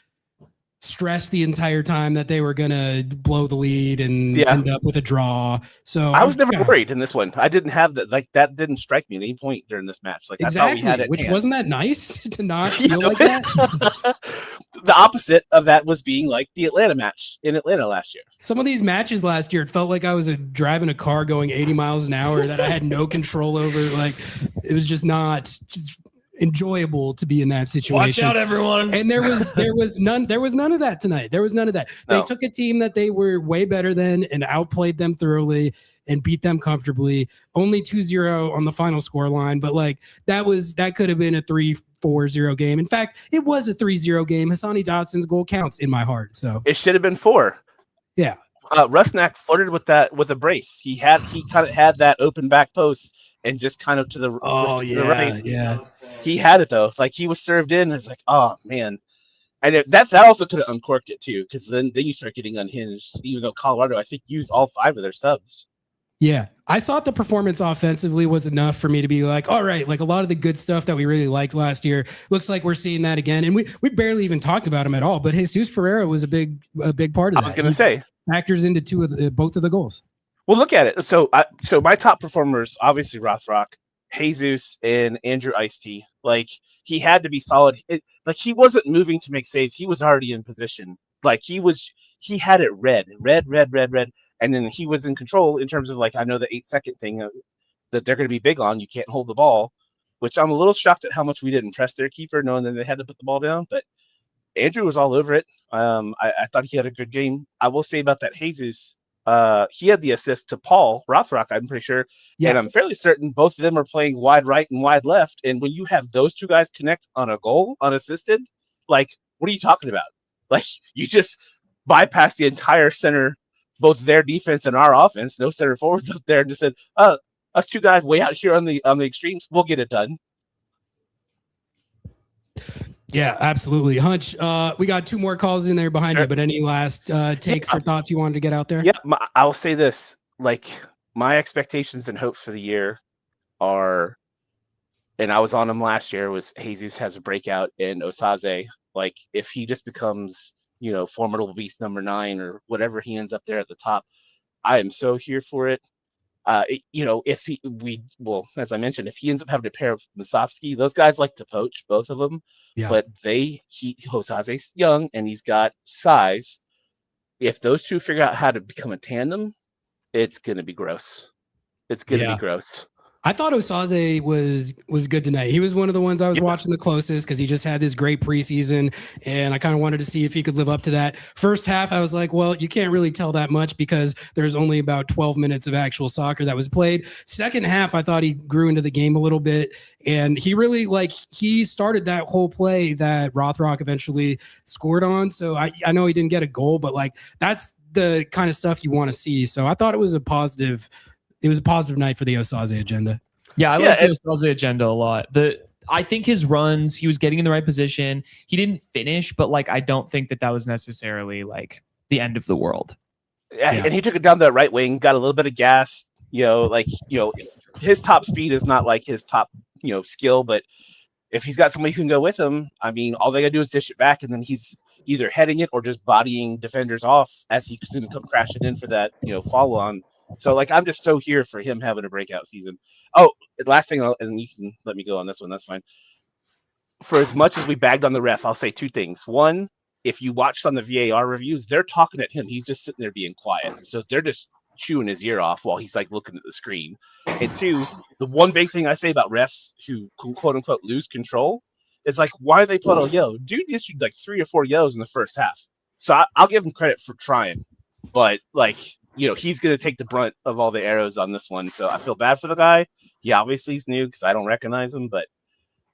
stressed the entire time that they were gonna blow the lead and end up with a draw. So I was never worried in this one. I didn't have that. Like, that didn't strike me at any point during this match. Like, exactly. I thought we had it. Which wasn't that nice to not feel like that. The opposite of that was being like the Atlanta match in Atlanta last year. Some of these matches last year, it felt like I was driving a car going 80 miles an hour that I had no control over. Like, it was just not enjoyable to be in that situation. Watch out, everyone. And there was none of that tonight. There was none of that. No. They took a team that they were way better than and outplayed them thoroughly and beat them comfortably. Only 2-0 on the final score line, but like that could have been a 3-4-0 game. In fact, it was a 3-0 game. Hassani Dotson's goal counts in my heart. So it should have been 4. Yeah. Rusnak flirted with a brace. He kind of had that open back post and just kind of to the right. Yeah. He had it though. Like, he was served in. It's like, oh man. And that also could have uncorked it too, because then you start getting unhinged. Even though Colorado, I think, used all 5 of their subs. Yeah, I thought the performance offensively was enough for me to be like, all right, like a lot of the good stuff that we really liked last year looks like we're seeing that again. And we barely even talked about him at all. But Jesus Ferreira was a big part of that. I was going to say factors into both of the goals. Well, look at it. So my top performers, obviously Rothrock, Jesus, and Andrew Ice-T. Like, he had to be solid. Like, he wasn't moving to make saves. He was already in position. Like, he had it red. And then he was in control in terms of, like, I know the 8-second thing that they're going to be big on. You can't hold the ball, which I'm a little shocked at how much we didn't press their keeper, knowing that they had to put the ball down. But Andrew was all over it. I thought he had a good game. I will say about that Jesus, he had the assist to Paul Rothrock, I'm pretty sure. Yeah. And I'm fairly certain both of them are playing wide right and wide left. And when you have those two guys connect on a goal unassisted, like, what are you talking about? Like, you just bypass the entire center, both their defense and our offense. No center forwards up there, and just said, us two guys way out here on the extremes, we'll get it done. Yeah, absolutely. Hunch, we got 2 more calls in there behind you, but any last takes or thoughts you wanted to get out there? Yeah, I'll say this. Like, my expectations and hopes for the year are, and I was on him last year, was Jesus has a breakout in Osaze. Like, if he just becomes, formidable beast number 9 or whatever he ends up there at the top, I am so here for it. As I mentioned, if he ends up having to pair with Musovski, those guys like to poach, both of them. Yeah. But Hosaze's young and he's got size. If those two figure out how to become a tandem, it's gonna be gross. It's gonna be gross. I thought Osaze was good tonight. He was one of the ones I was watching the closest because he just had this great preseason, and I kind of wanted to see if he could live up to that. First half, I was like, well, you can't really tell that much because there's only about 12 minutes of actual soccer that was played. Second half, I thought he grew into the game a little bit, and he really, he started that whole play that Rothrock eventually scored on. So I know he didn't get a goal, but that's the kind of stuff you want to see. So I thought it was a positive night for the Osaze agenda. Yeah, I like the Osaze agenda a lot. I think his runs, he was getting in the right position. He didn't finish, but I don't think that was necessarily the end of the world. Yeah. And he took it down the right wing, got a little bit of gas. His top speed is not like his top, skill, but if he's got somebody who can go with him, I mean, all they gotta do is dish it back, and then he's either heading it or just bodying defenders off as he soon come crashing in for that, follow on. So I'm just so here for him having a breakout season. Oh, last thing, and you can let me go on this one. That's fine. For as much as we bagged on the ref, I'll say two things. One, if you watched on the VAR reviews, they're talking at him. He's just sitting there being quiet. So they're just chewing his ear off while he's looking at the screen. And two, the one big thing I say about refs who quote unquote lose control is why are they put a yellow? Dude issued 3 or 4 yellows in the first half. So I'll give him credit for trying, but he's going to take the brunt of all the arrows on this one. So I feel bad for the guy. Yeah, obviously he's new because I don't recognize him, but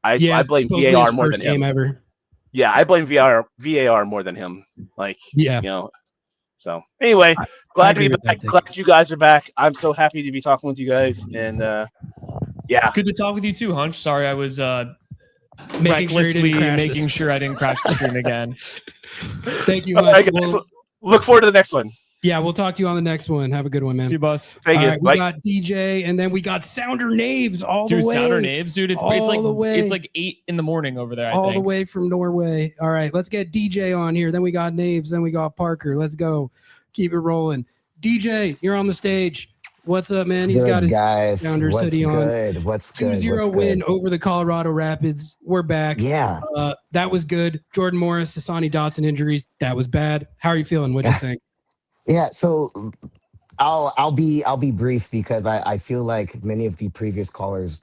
I blame VAR more than him. Ever. Yeah, I blame VAR more than him. So anyway, glad to be back. Glad you guys are back. I'm so happy to be talking with you guys. And it's good to talk with you too, Hunch. Sorry, I was making sure I didn't crash the stream again. Thank you much. Look forward to the next one. Yeah, we'll talk to you on the next one. Have a good one, man. See you, boss. Thank you. Right, we got DJ, and then we got Sounder Naves all the way. Sounder Naves, dude. It's 8 in the morning over there. I think the way from Norway. All right, let's get DJ on here. Then we got Naves. Then we got Parker. Let's go. Keep it rolling. DJ, you're on the stage. What's up, man? He's got his Sounders hoodie on. What's good? 2-0 win over the Colorado Rapids. We're back. Yeah. That was good. Jordan Morris, Hassani Dotson injuries. That was bad. How are you feeling? What do you think? Yeah, so I'll be brief because I feel like many of the previous callers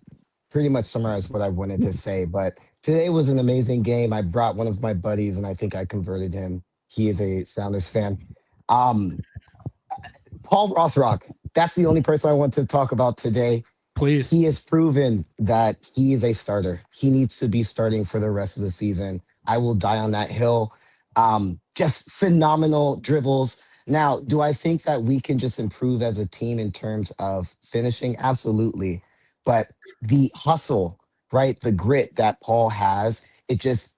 pretty much summarized what I wanted to say. But today was an amazing game. I brought one of my buddies, and I think I converted him. He is a Sounders fan. Paul Rothrock. That's the only person I want to talk about today. Please. He has proven that he is a starter. He needs to be starting for the rest of the season. I will die on that hill. Just phenomenal dribbles. Now, do I think that we can just improve as a team in terms of finishing? Absolutely. But the hustle, right? The grit that Paul has, it just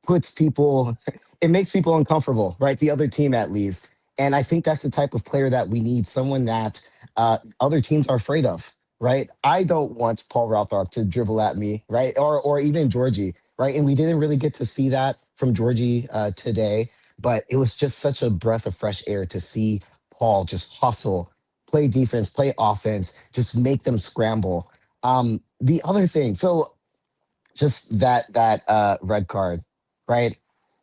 puts people, it makes people uncomfortable, right? The other team at least. And I think that's the type of player that we need, someone that other teams are afraid of, right? I don't want Paul Rothrock to dribble at me, right? Or even Georgie, right? And we didn't really get to see that from Georgie today. But it was just such a breath of fresh air to see Paul just hustle, play defense, play offense, just make them scramble. The other thing, so just that red card, right?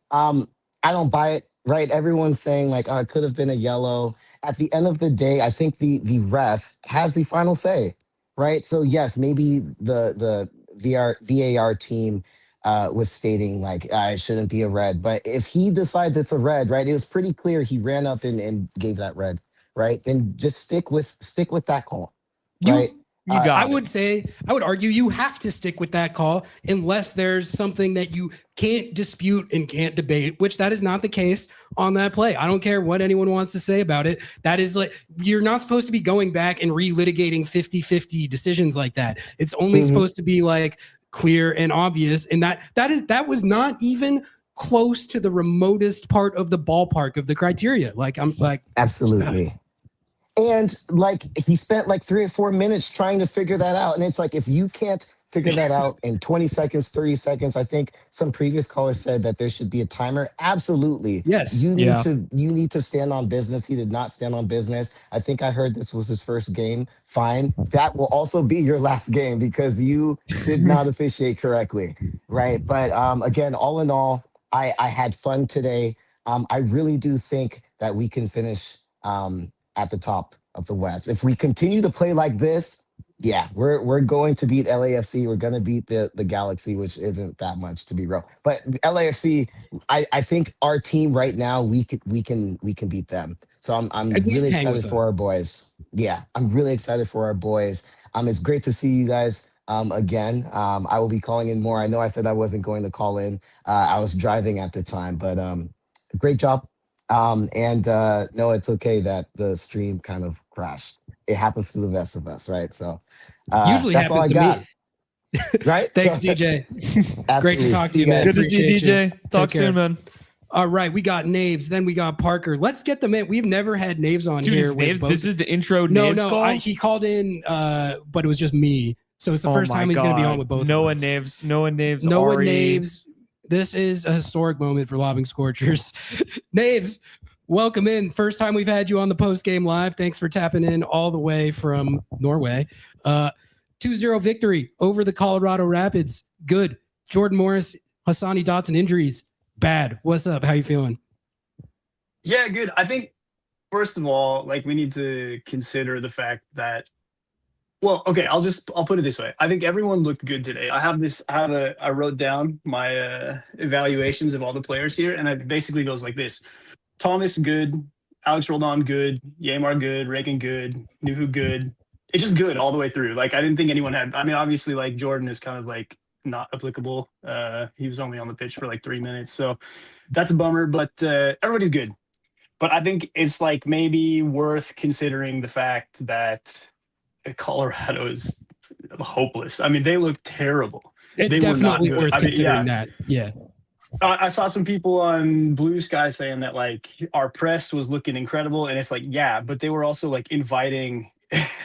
I don't buy it, right? Everyone's saying it could have been a yellow. At the end of the day, I think the ref has the final say, right? So yes, maybe the VAR team was stating it shouldn't be a red, but if he decides it's a red, right? It was pretty clear he ran up and gave that red, right? And just stick with that call, right? I would argue you have to stick with that call unless there's something that you can't dispute and can't debate, which that is not the case on that play. I don't care what anyone wants to say about it. That is you're not supposed to be going back and relitigating 50-50 decisions like that. It's only supposed to be clear and obvious, and that was not even close to the remotest part of the ballpark of the criteria. Absolutely. And he spent 3 or 4 minutes trying to figure that out, and it's if you can't figure that out in 20 seconds, 30 seconds, I think some previous callers said that there should be a timer. Absolutely. Yes. You need to stand on business. He did not stand on business. I think I heard this was his first game. Fine. That will also be your last game because you did not officiate correctly. Right. But again, all in all, I had fun today. I really do think that we can finish at the top of the West. If we continue to play like this, yeah, we're going to beat LAFC. We're going to beat the Galaxy, which isn't that much to be real. But LAFC, I think our team right now, we can beat them. So I'm really excited for our boys. Yeah, I'm really excited for our boys. It's great to see you guys again. I will be calling in more. I know I said I wasn't going to call in. I was driving at the time, but great job. No, it's okay that the stream kind of crashed. It happens to the best of us, right? So usually that's all I got. Me. Right? Thanks, DJ. Great to talk to you, man. Good to see you, DJ. Talk soon, man. All right, we got Naves, then we got Parker. Let's get them in. We've never had Naves on Dude, here. is with Naves, both- this is the intro no, Naves call? he called in, but it was just me. So it's the first time he's going to be on with both Noah of us. Naves, Noah Ari. Naves. This is a historic moment for Lobbing Scorchers. Naves, welcome in. First time we've had you on the post game live. Thanks for tapping in all the way from Norway. 2-0 victory over the Colorado Rapids. Good. Jordan Morris, Hassani Dotson injuries. Bad. What's up? How you feeling? Yeah, good. I think first of all, like we need to consider the fact that, well, okay, I'll put it this way. I think everyone looked good today. I wrote down my evaluations of all the players here, and it basically goes like this: Thomas good, Alex Roldan good, Yamar good, Reagan good, Nuhu good. It's just good all the way through. Like I didn't think anyone had. I mean, obviously, like Jordan is kind of like not applicable. He was only on the pitch for like 3 minutes, so that's a bummer. But everybody's good. But I think it's like maybe worth considering the fact that Colorado is hopeless. I mean, they look terrible. It's They were not definitely good. worth I mean, considering yeah. that. Yeah. I saw some people on Blue Sky saying that like our press was looking incredible, and it's like, yeah, but they were also like inviting,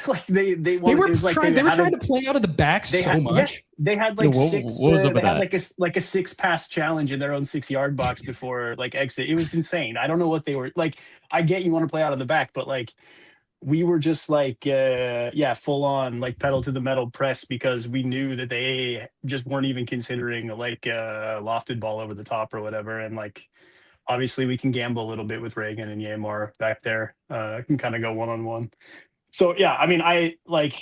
like they were it was like trying had to play out of the back they so had, much. Yeah, they had like Yeah, six. what was up They with had that? like a 6-pass challenge in their own 6-yard box before like exit. It was insane. I don't know what they were like. I get you want to play out of the back, but like we were just like full on like pedal to the metal press because we knew that they just weren't even considering like a lofted ball over the top or whatever. And like obviously we can gamble a little bit with Reagan and Yamar back there. Can kind of go one-on-one. So yeah, I mean, I like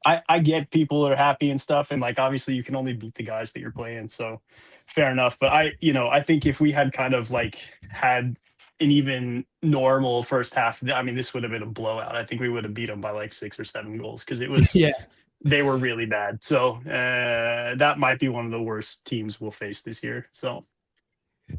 I get people are happy and stuff, and like obviously you can only beat the guys that you're playing, so fair enough. But I think if we had kind of like had an even normal first half, I mean, this would have been a blowout. I think we would have beat them by like 6 or 7 goals because it was Yeah. they were really bad. So that might be one of the worst teams we'll face this year. So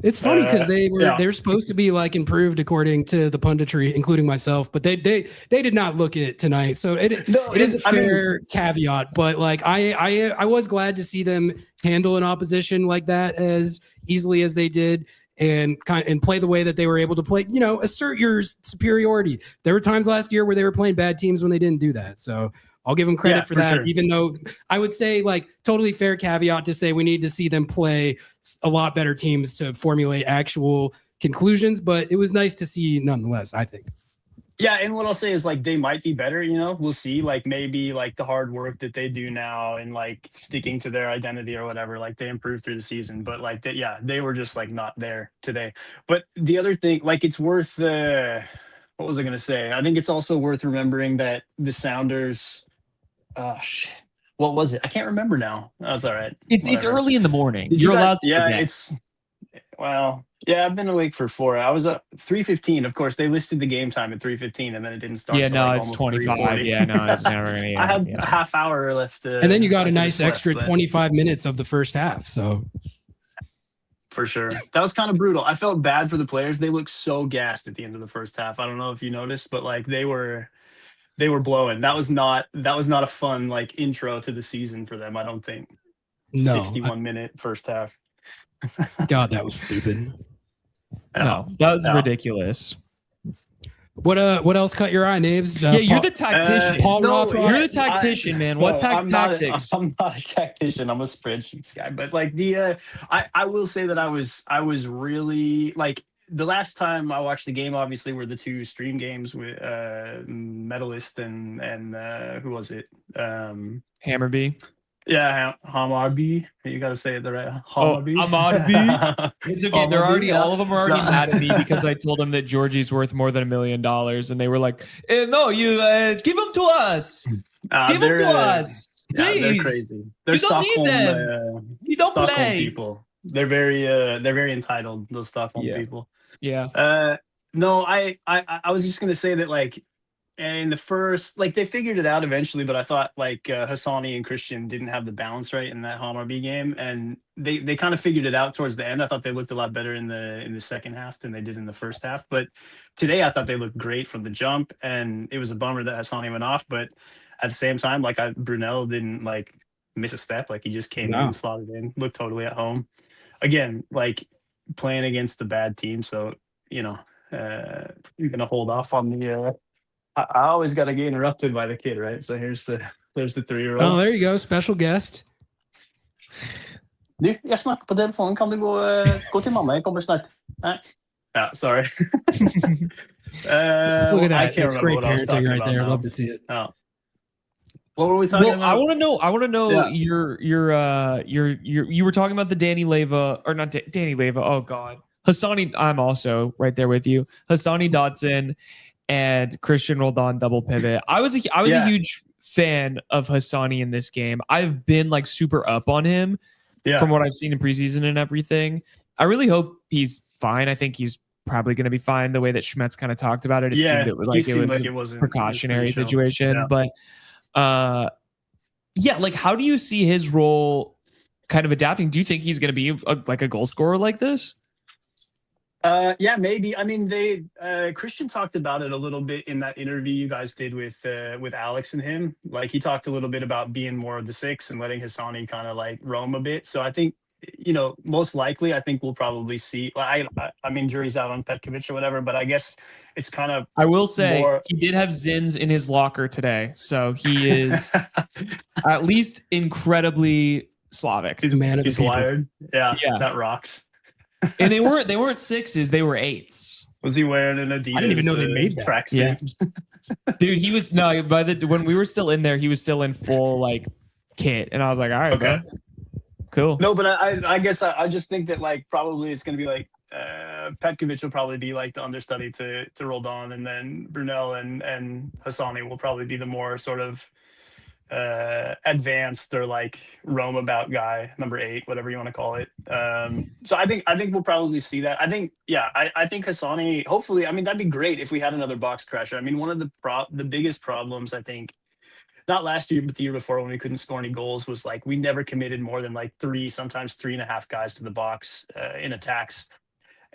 It's funny because yeah. they're supposed to be like improved according to the punditry, including myself, but they did not look it tonight. So it is a fair caveat, but like I was glad to see them handle an opposition like that as easily as they did and play the way that they were able to play. You know, assert your superiority. There were times last year where they were playing bad teams when they didn't do that. So I'll give them credit for that, sure. even though I would say like totally fair caveat to say we need to see them play a lot better teams to formulate actual conclusions, but it was nice to see nonetheless, I think. Yeah, and what I'll say is like they might be better, you know, we'll see. Like maybe like the hard work that they do now and like sticking to their identity or whatever, like they improve through the season. But like they were just like not there today. But the other thing, like it's worth what was I gonna say? I think it's also worth remembering that the Sounders what was it? I can't remember now. That's all right. It's Whatever. early in the morning. Did You're you guys- allowed to Yeah, forget. I've been awake for 4. I was up 3:15. Of course, they listed the game time at 3:15, and then it didn't start. Yeah, till, no, like, it's almost 25. 3:40. Yeah, no, it's never. Yeah, I had yeah. a half hour left. And then you got I a could've nice slept, extra but 25 minutes of the first half. So for sure. That was kind of brutal. I felt bad for the players. They looked so gassed at the end of the first half. I don't know if you noticed, but like they were blowing. That was not a fun like intro to the season for them, I don't think. no, 61-minute first half. God, that was stupid. No, that's No. ridiculous. What else caught your eye, Naves? Yeah, you're the tactician. Paul Rothrock. You're the tactician, man. What I'm tactics? I'm not a tactician. I'm a spreadsheets guy. But like I will say that I was really like the last time I watched the game. Obviously, were the 2 stream games with Medalist and who was it? Hammerby. Yeah, Hamarby. You got to say it the right. Oh, Hamarby. Hamarby. It's okay. They're already all of them are already No. mad at me because I told them that Georgie's worth more than $1 million, and they were like, "No, you give them to us. Give them to us, Yeah, please." they're crazy. They're You don't need Stockholm. them. You don't Stockholm play. people. They're very entitled. Those Stockholm Yeah. people. Yeah. No, I was just gonna say that like in the first, like they figured it out eventually, but I thought like Hassani and Christian didn't have the balance right in that Hammarby game, and they kind of figured it out towards the end. I thought they looked a lot better in the second half than they did in the first half, but today I thought they looked great from the jump, and it was a bummer that Hassani went off, but at the same time, like Brunel didn't like miss a step, like he just came in and slotted in, looked totally at home. Again, like playing against the bad team. So, you're going to hold off on the. I always got to get interrupted by the kid, right? So there's the 3-year-old. Oh, there you go. Special guest. Du, jag snackar på telefon. Kan du gå till mamma? Jag kommer snart. Nej. Yeah, sorry. Look at that. I can't That's remember great what I was parenting talking right about there. now. Love to see it. Oh. What were we talking Well, about? I want to know Yeah. you were talking about the Danny Leva or not Danny Leva. Oh God, Hassani. I'm also right there with you. Hassani Dotson and Christian Roldan double pivot. I was a huge fan of Hassani in this game. I've been like super up on him from what I've seen in preseason and everything. I really hope he's fine. I think he's probably going to be fine. The way that Schmetz kind of talked about it, it seemed like it was a precautionary situation. Yeah. But like how do you see his role kind of adapting? Do you think he's going to be a goal scorer like this? Yeah, maybe. I mean, Christian talked about it a little bit in that interview you guys did with Alex and him. Like he talked a little bit about being more of the 6 and letting Hassani kind of like roam a bit. So I think, most likely, I think we'll probably see. I mean, jury's out on Petkovic or whatever, but I guess it's kind of. I will say he did have Zins in his locker today, so he is at least incredibly Slavic. He's wired. Yeah, that rocks. And they weren't 6s, they were 8s. Was he wearing an Adidas? I didn't even know they made that. Tracksuit. Yeah. Dude, he was when we were still in there, he was still in full like kit, and I was like, all right, okay. bro. Cool. No, but I guess I just think that like probably it's going to be like Petkovic will probably be like the understudy to Roldan, and then Brunel and Hassani will probably be the more sort of advanced or like roam about guy, number 8, whatever you want to call it. So I think we'll probably see that. I think Hassani, hopefully, I mean, that'd be great if we had another box crusher. I mean, one of the biggest problems, I think, not last year, but the year before when we couldn't score any goals was like we never committed more than like 3, sometimes 3.5 guys to the box in attacks.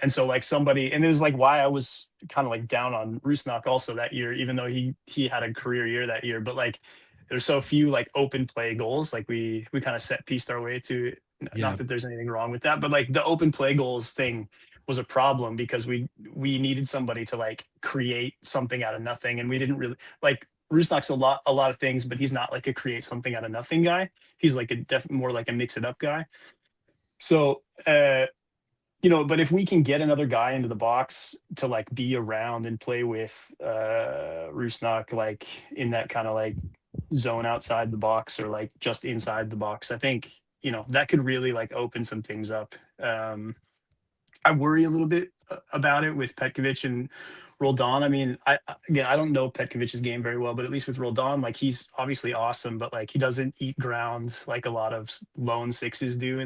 And so like and it was like why I was kind of like down on Rothrock also that year, even though he had a career year that year. But like there's so few like open play goals. Like we kind of set pieced our way to, not that there's anything wrong with that, but like the open play goals thing was a problem because we needed somebody to like create something out of nothing. And we didn't really like Rothrock's a lot of things, but he's not like a create something out of nothing guy. He's like more like a mix it up guy. So, but if we can get another guy into the box to like be around and play with Rothrock, like in that kind of like zone outside the box or like just inside the box, I think, that could really like open some things up. I worry a little bit about it with Petkovic and Roldan. I mean, I don't know Petkovic's game very well, but at least with Roldan, like he's obviously awesome, but like he doesn't eat ground like a lot of lone 6s do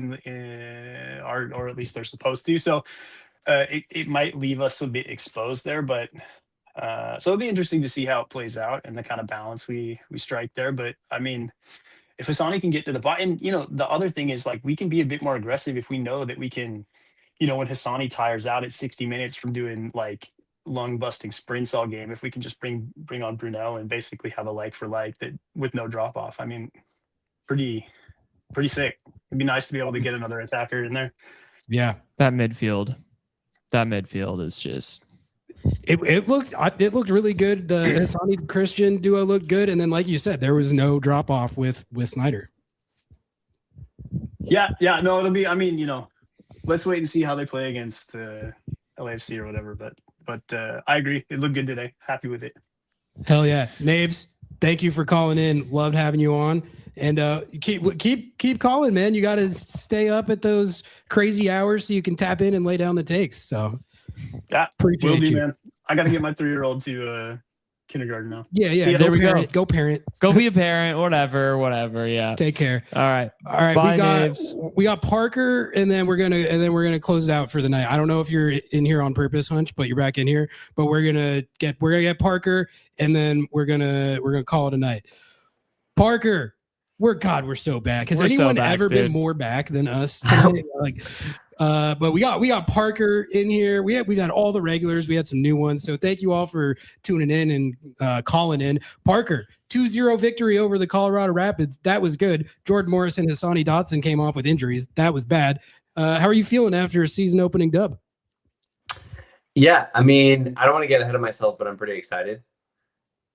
or at least they're supposed to. So it might leave us a bit exposed there, but so it'll be interesting to see how it plays out and the kind of balance we strike there. But I mean, if Hassani can get to the bottom, and the other thing is like we can be a bit more aggressive if we know that we can, when Hassani tires out at 60 minutes from doing like lung busting sprints all game, if we can just bring on Brunel and basically have a like for like that with no drop off. I mean, pretty sick. It'd be nice to be able to get another attacker in there. Yeah, that midfield is just. It looked really good. The Hassani Christian duo looked good, and then like you said, there was no drop off with Snyder. Yeah, no, it'll be. I mean, let's wait and see how they play against LAFC or whatever. But I agree, it looked good today. Happy with it. Hell yeah, Naves. Thank you for calling in. Loved having you on, and keep calling, man. You got to stay up at those crazy hours so you can tap in and lay down the takes. So. Yeah, appreciate will do, you, man. I got to get my 3-year-old to kindergarten now. Yeah. There we go. Go parent. Go be a parent. Whatever. Yeah. Take care. All right. Bye, we got Parker, and then we're gonna close it out for the night. I don't know if you're in here on purpose, Hunch, but you're back in here. But we're gonna get Parker, and then we're gonna call it a night. Parker, we're so back. Has anyone ever been more back than us tonight? But we got Parker in here. We got all the regulars. We had some new ones. So thank you all for tuning in and calling in. Parker, 2-0 victory over the Colorado Rapids. That was good. Jordan Morris and Hassani Dotson came off with injuries. That was bad. How are you feeling after a season opening dub? Yeah, I mean, I don't want to get ahead of myself, but I'm pretty excited.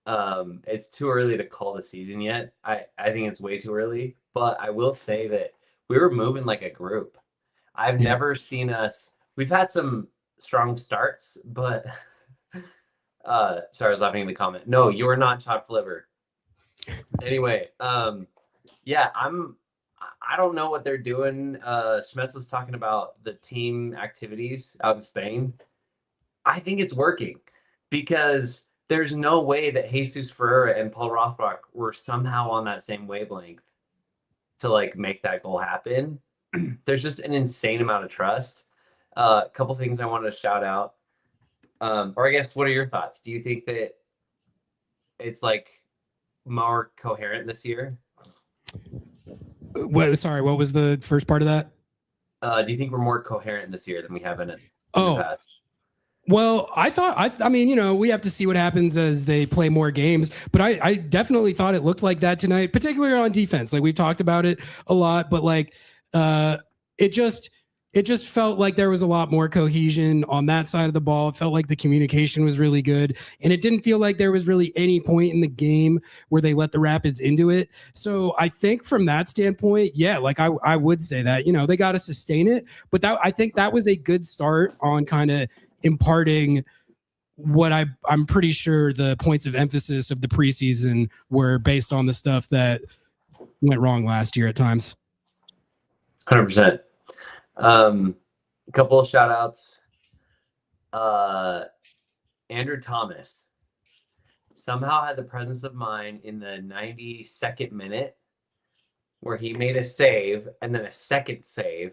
It's too early to call the season yet. I think it's way too early, but I will say that we were moving like a group. I've never seen us. We've had some strong starts, but sorry, I was laughing in the comment. No, you are not chopped liver. Anyway, yeah, I don't know what they're doing. Smith was talking about the team activities out in Spain. I think it's working because there's no way that Jesus Ferreira and Paul Rothrock were somehow on that same wavelength to like make that goal happen. There's just an insane amount of trust. A couple things I wanted to shout out. Or I guess, what are your thoughts? Do you think that it's like more coherent this year? Sorry, what was the first part of that? Do you think we're more coherent this year than we have in the past? Well, I mean, we have to see what happens as they play more games, but I definitely thought it looked like that tonight, particularly on defense. Like, we've talked about it a lot, but like, it just felt like there was a lot more cohesion on that side of the ball. It felt like the communication was really good, and it didn't feel like there was really any point in the game where they let the Rapids into it. So I think from that standpoint, yeah, like I would say that, they got to sustain it, but I think that was a good start on kind of imparting what I'm pretty sure the points of emphasis of the preseason were based on the stuff that went wrong last year at times. 100%. A couple of shout outs. Andrew Thomas somehow had the presence of mind in the 92nd minute where he made a save and then a second save,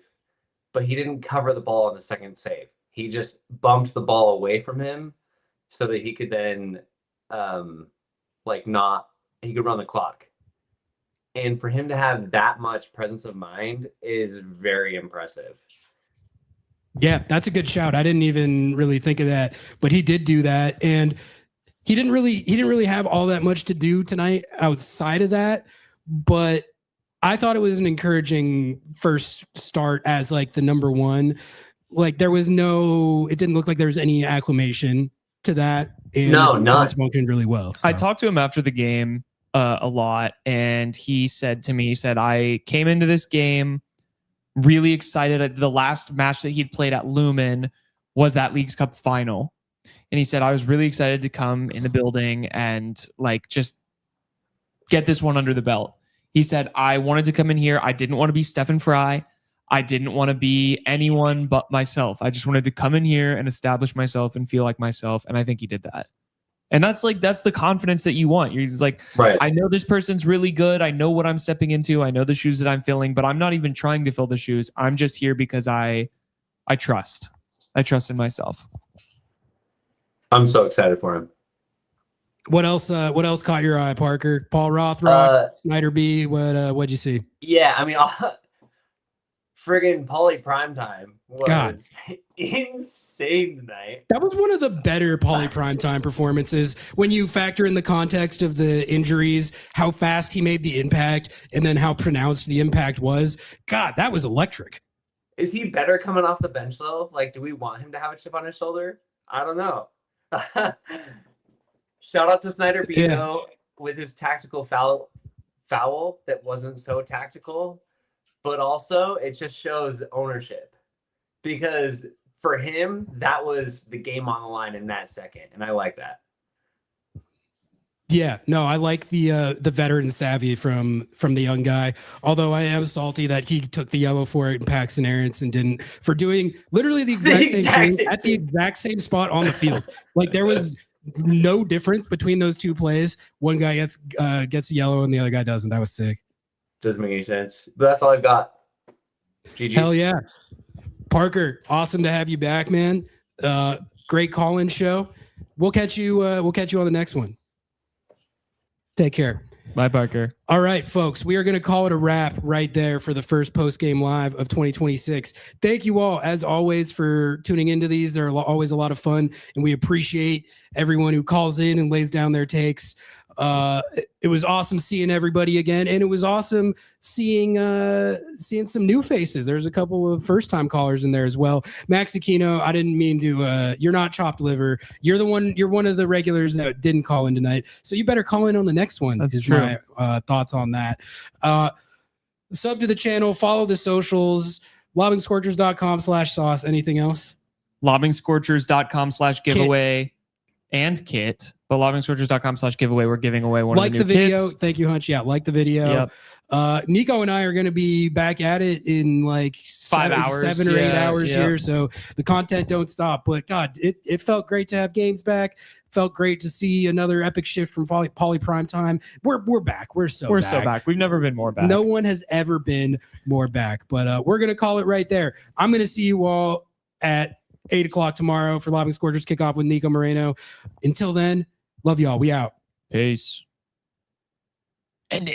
but he didn't cover the ball on the second save. He just bumped the ball away from him so that he could then he could run the clock. And for him to have that much presence of mind is very impressive. Yeah, that's a good shout. I didn't even really think of that, but he did do that, and he didn't really have all that much to do tonight outside of that, but I thought it was an encouraging first start as like the number one. Like, it didn't look like there was any acclimation to that. And no, none. It functioned really well. So. I talked to him after the game a lot, and he said to me, I came into this game really excited. The last match that he'd played at Lumen was that Leagues Cup final. And he said, I was really excited to come in the building and like just get this one under the belt. He said, I wanted to come in here. I didn't want to be Stephen Fry. I didn't want to be anyone but myself. I just wanted to come in here and establish myself and feel like myself. And I think he did that. And that's the confidence that you want. He's like, right. I know this person's really good. I know what I'm stepping into. I know the shoes that I'm filling, but I'm not even trying to fill the shoes. I'm just here because I trust. I trust in myself. I'm so excited for him. What else caught your eye, Parker? Paul Rothrock, Snyder B. What'd you see? Yeah, I mean, friggin' Pauly Primetime was insane tonight. That was one of the better Pauly Primetime performances when you factor in the context of the injuries, how fast he made the impact, and then how pronounced the impact was. God, that was electric. Is he better coming off the bench, though? Like, do we want him to have a chip on his shoulder? I don't know. Shout out to Snyder Bino with his tactical foul that wasn't so tactical. But also, it just shows ownership, because for him, that was the game on the line in that second, and I like that. Yeah, no, I like the veteran savvy from the young guy. Although I am salty that he took the yellow for it and Paxton Aronson didn't, for doing literally the exact same thing at the exact same spot on the field. Like, there was no difference between those two plays. One guy gets a yellow and the other guy doesn't. That was sick. Doesn't make any sense, but that's all I've got. GG's. Hell yeah. Parker, awesome to have you back, man. Great call-in show. We'll catch you on the next one. Take care. Bye, Parker. All right, folks, we are going to call it a wrap right there for the first post-game live of 2026. Thank you all, as always, for tuning into these. They're always a lot of fun, and we appreciate everyone who calls in and lays down their takes. It was awesome seeing everybody again, and it was awesome seeing some new faces. There's a couple of first time callers in there as well. Max Aquino, I didn't mean to. You're not chopped liver. You're one of the regulars that didn't call in tonight, so you better call in on the next one. That's is true. My thoughts on that. Sub to the channel, follow the socials. LobbingScorchers.com/sauce. Anything else? LobbingScorchers.com/giveaway and kit. But LobbingScorchers.com/giveaway. We're giving away one Like of the the new video. kits. Thank you, Hunch. Yeah, like the video. Yep. Nico and I are going to be back at it in like 5 hours, 7 or 8 yeah, hours yeah. here. So the content don't stop. But God, it felt great to have games back. Felt great to see another epic shift from Poly Primetime. We're back. We're so back. We've never been more back. No one has ever been more back. But we're going to call it right there. I'm going to see you all at 8 o'clock tomorrow for Lobbing Scorchers kickoff with Nico Moreno. Until then, love y'all. We out. Peace. End it.